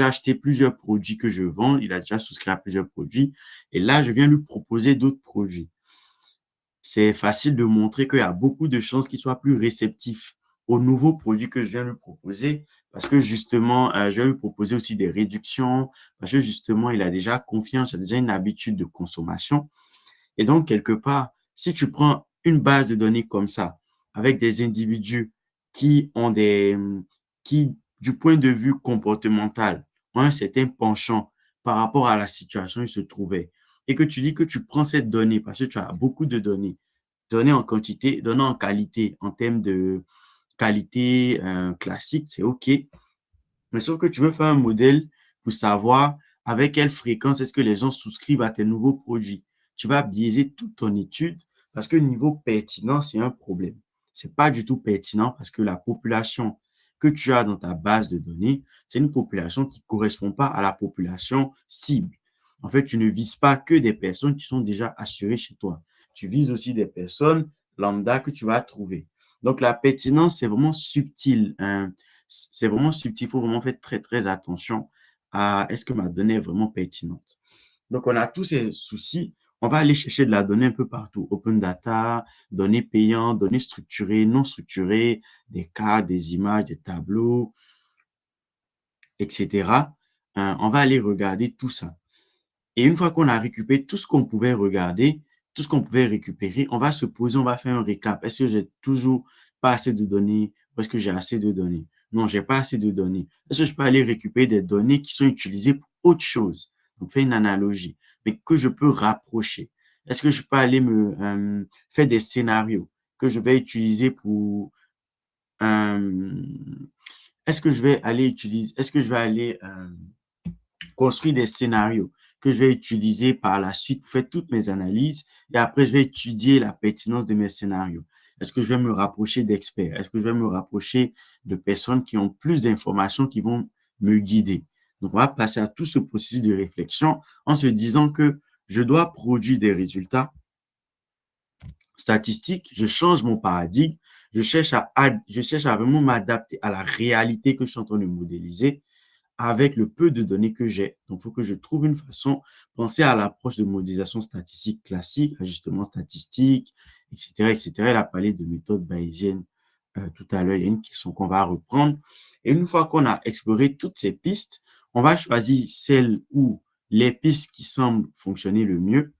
acheté plusieurs produits que je vends, il a déjà souscrit à plusieurs produits, et là, je viens lui proposer d'autres produits. C'est facile de montrer qu'il y a beaucoup de chances qu'il soit plus réceptif aux nouveaux produits que je viens lui proposer, parce que justement, je vais lui proposer aussi des réductions, parce que justement, il a déjà confiance, il a déjà une habitude de consommation. Et donc, quelque part, si tu prends une base de données comme ça, avec des individus qui ont qui, du point de vue comportemental, ont un certain penchant par rapport à la situation où ils se trouvaient, et que tu dis que tu prends cette donnée, parce que tu as beaucoup de données, données en quantité, données en qualité, en termes de qualité classique, c'est OK. Mais sauf que tu veux faire un modèle pour savoir avec quelle fréquence est-ce que les gens souscrivent à tes nouveaux produits. Tu vas biaiser toute ton étude parce que niveau pertinence, c'est un problème. C'est pas du tout pertinent parce que la population que tu as dans ta base de données, c'est une population qui correspond pas à la population cible. En fait, tu ne vises pas que des personnes qui sont déjà assurées chez toi. Tu vises aussi des personnes lambda que tu vas trouver. Donc, la pertinence, c'est vraiment subtil, hein. C'est vraiment subtil. Il faut vraiment faire très, très attention à est-ce que ma donnée est vraiment pertinente. Donc, on a tous ces soucis. On va aller chercher de la donnée un peu partout. Open data, données payantes, données structurées, non structurées, des cartes, des images, des tableaux, etc. On va aller regarder tout ça. Et une fois qu'on a récupéré tout ce qu'on pouvait regarder, tout ce qu'on pouvait récupérer, on va se poser, on va faire un récap. Est-ce que j'ai toujours pas assez de données ou est-ce que j'ai assez de données? Non, j'ai pas assez de données. Est-ce que je peux aller récupérer des données qui sont utilisées pour autre chose? Donc, faire une analogie, mais que je peux rapprocher. Est-ce que je peux aller faire des scénarios que je vais utiliser pour euh, est-ce que je vais aller construire des scénarios que je vais utiliser par la suite pour faire toutes mes analyses et après, je vais étudier la pertinence de mes scénarios. Est-ce que je vais me rapprocher d'experts? Est-ce que je vais me rapprocher de personnes qui ont plus d'informations qui vont me guider? Donc, on va passer à tout ce processus de réflexion en se disant que je dois produire des résultats statistiques, je change mon paradigme, je cherche à vraiment m'adapter à la réalité que je suis en train de modéliser avec le peu de données que j'ai. Donc, il faut que je trouve une façon, penser à l'approche de modélisation statistique classique, ajustement statistique, etc., etc. Elle a parlé de méthode bayésienne tout à l'heure. Il y a une question qu'on va reprendre. Et une fois qu'on a exploré toutes ces pistes, on va choisir celles où les pistes qui semblent fonctionner le mieux.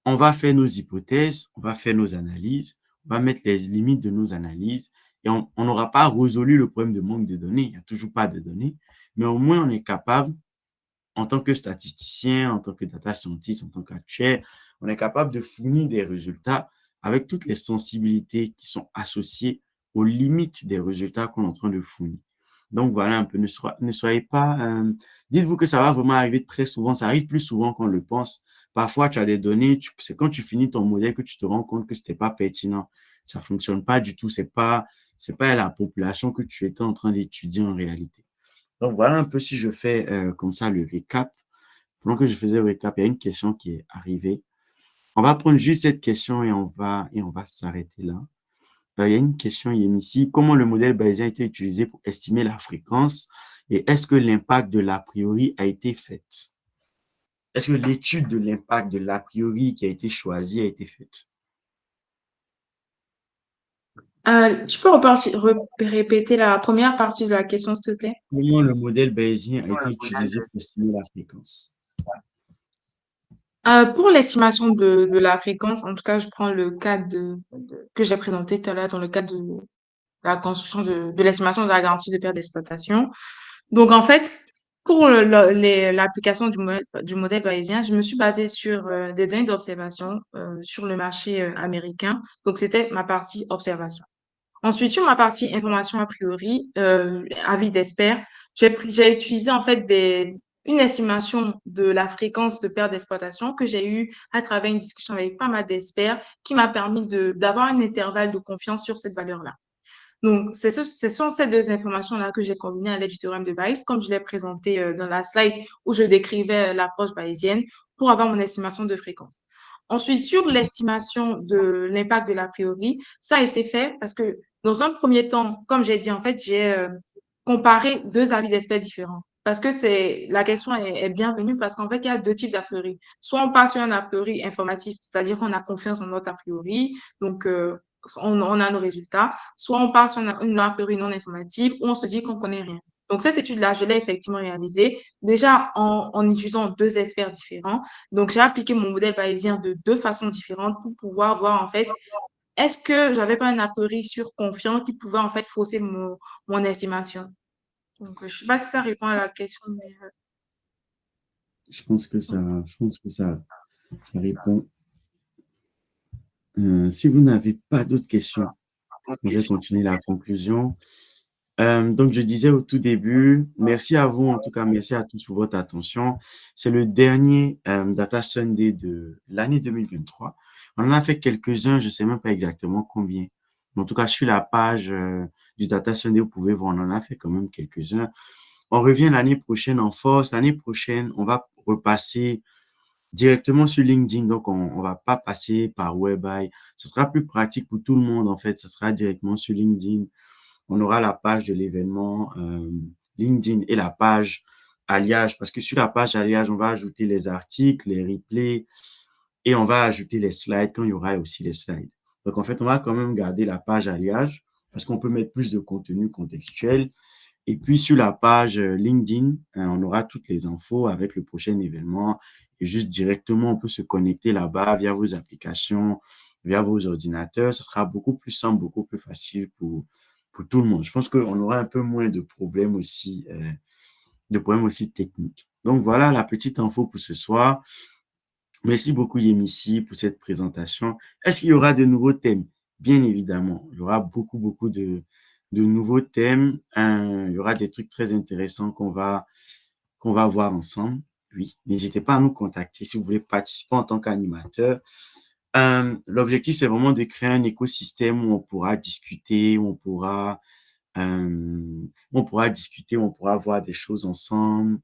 On va faire nos hypothèses, on va faire nos analyses, on va mettre les limites de nos analyses et on n'aura pas résolu le problème de manque de données. Il n'y a toujours pas de données, mais au moins on est capable, en tant que statisticien, en tant que data scientist, en tant qu'actuaire, on est capable de fournir des résultats avec toutes les sensibilités qui sont associées aux limites des résultats qu'on est en train de fournir. Donc voilà un peu, ne soyez pas, dites-vous que ça va vraiment arriver très souvent, ça arrive plus souvent qu'on le pense. Parfois, tu as des données, c'est quand tu finis ton modèle que tu te rends compte que c'était pas pertinent. Ça fonctionne pas du tout, c'est pas la population que tu étais en train d'étudier en réalité. Donc voilà un peu si je fais comme ça le récap. Pendant que je faisais le récap, il y a une question qui est arrivée. On va prendre juste cette question et on va s'arrêter là. Il y a une question il est ici. Comment le modèle bayésien a été utilisé pour estimer la fréquence et est-ce que l'impact de l'a priori a été fait? Est-ce que l'étude de l'impact de l'a priori qui a été choisie a été faite? Tu peux répéter la première partie de la question, s'il te plaît? Comment le modèle bayésien a été utilisé pour estimer la fréquence? Pour l'estimation de la fréquence, en tout cas, je prends le cas que j'ai présenté tout à l'heure dans le cadre de la construction de l'estimation de la garantie de perte d'exploitation. Donc, en fait, pour l'application du modèle bayésien, je me suis basée sur des données d'observation sur le marché américain. Donc, c'était ma partie observation. Ensuite, sur ma partie information a priori, avis d'expert, j'ai utilisé en fait une estimation de la fréquence de perte d'exploitation que j'ai eue à travers une discussion avec pas mal d'experts qui m'a permis d'avoir un intervalle de confiance sur cette valeur-là. Donc, ce sont ces deux informations-là que j'ai combinées à l'aide du théorème de Bayes, comme je l'ai présenté dans la slide où je décrivais l'approche bayésienne pour avoir mon estimation de fréquence. Ensuite, sur l'estimation de l'impact de l'a priori, ça a été fait parce que dans un premier temps, comme j'ai dit, en fait, j'ai comparé deux avis d'experts différents. Parce que la question est bienvenue parce qu'en fait, il y a deux types d'a priori. Soit on part sur un a priori informatif, c'est-à-dire qu'on a confiance en notre a priori, donc on a nos résultats. Soit on part sur une a priori non informative où on se dit qu'on connaît rien. Donc, cette étude-là, je l'ai effectivement réalisée déjà en utilisant deux experts différents. Donc, j'ai appliqué mon modèle bayésien de deux façons différentes pour pouvoir voir, en fait, est-ce que j'avais pas un a priori surconfiant qui pouvait, en fait, fausser mon estimation. Donc, je sais pas si ça répond à la question, mais Je pense que ça répond. Si vous n'avez pas d'autres questions, je vais continuer la conclusion. Donc, je disais au tout début, merci à vous, en tout cas, merci à tous pour votre attention. C'est le dernier Data Sunday de l'année 2023. On en a fait quelques-uns, je ne sais même pas exactement combien. En tout cas, sur la page du Data Sunday, vous pouvez voir, on en a fait quand même quelques-uns. On revient l'année prochaine en force. L'année prochaine, on va repasser directement sur LinkedIn. Donc, on va pas passer par Webeye. Ce sera plus pratique pour tout le monde, en fait. Ce sera directement sur LinkedIn. On aura la page de l'événement LinkedIn et la page alliage. Parce que sur la page alliage, on va ajouter les articles, les replays et on va ajouter les slides quand il y aura aussi les slides. Donc, en fait, on va quand même garder la page alliage parce qu'on peut mettre plus de contenu contextuel. Et puis, sur la page LinkedIn, on aura toutes les infos avec le prochain événement. Et juste directement, on peut se connecter là-bas via vos applications, via vos ordinateurs. Ce sera beaucoup plus simple, beaucoup plus facile pour tout le monde. Je pense qu'on aura un peu moins de problèmes aussi techniques. Donc, voilà la petite info pour ce soir. Merci beaucoup, Yémissi, pour cette présentation. Est-ce qu'il y aura de nouveaux thèmes? Bien évidemment, il y aura beaucoup de nouveaux thèmes. Il y aura des trucs très intéressants qu'on va voir ensemble. Oui, n'hésitez pas à nous contacter si vous voulez participer en tant qu'animateur. L'objectif, c'est vraiment de créer un écosystème où on pourra discuter, on pourra discuter, on pourra voir des choses ensemble.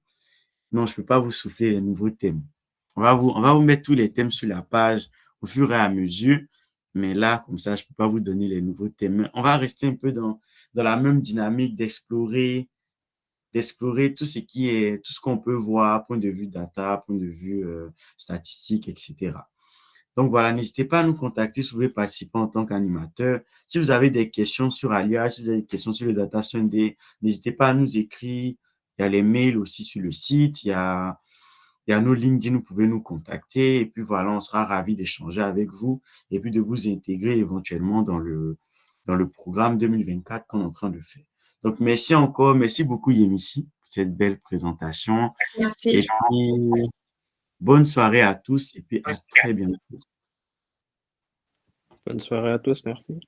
Non, je peux pas vous souffler les nouveaux thèmes. On va vous mettre tous les thèmes sur la page au fur et à mesure. Mais là, comme ça, je peux pas vous donner les nouveaux thèmes. On va rester un peu dans la même dynamique d'explorer tout ce qu'on peut voir, point de vue data, point de vue statistique, etc. Donc voilà, n'hésitez pas à nous contacter si vous voulez participer en tant qu'animateur. Si vous avez des questions sur Alliage, si vous avez des questions sur le Data Sunday, n'hésitez pas à nous écrire. Il y a les mails aussi sur le site, il y a nos LinkedIn, vous pouvez nous contacter. Et puis voilà, on sera ravis d'échanger avec vous et puis de vous intégrer éventuellement dans le programme 2024 qu'on est en train de faire. Donc, merci encore. Merci beaucoup, Yémissi, pour cette belle présentation. Et merci. puis, bonne soirée à tous et puis à très bientôt. Bonne soirée à tous, merci.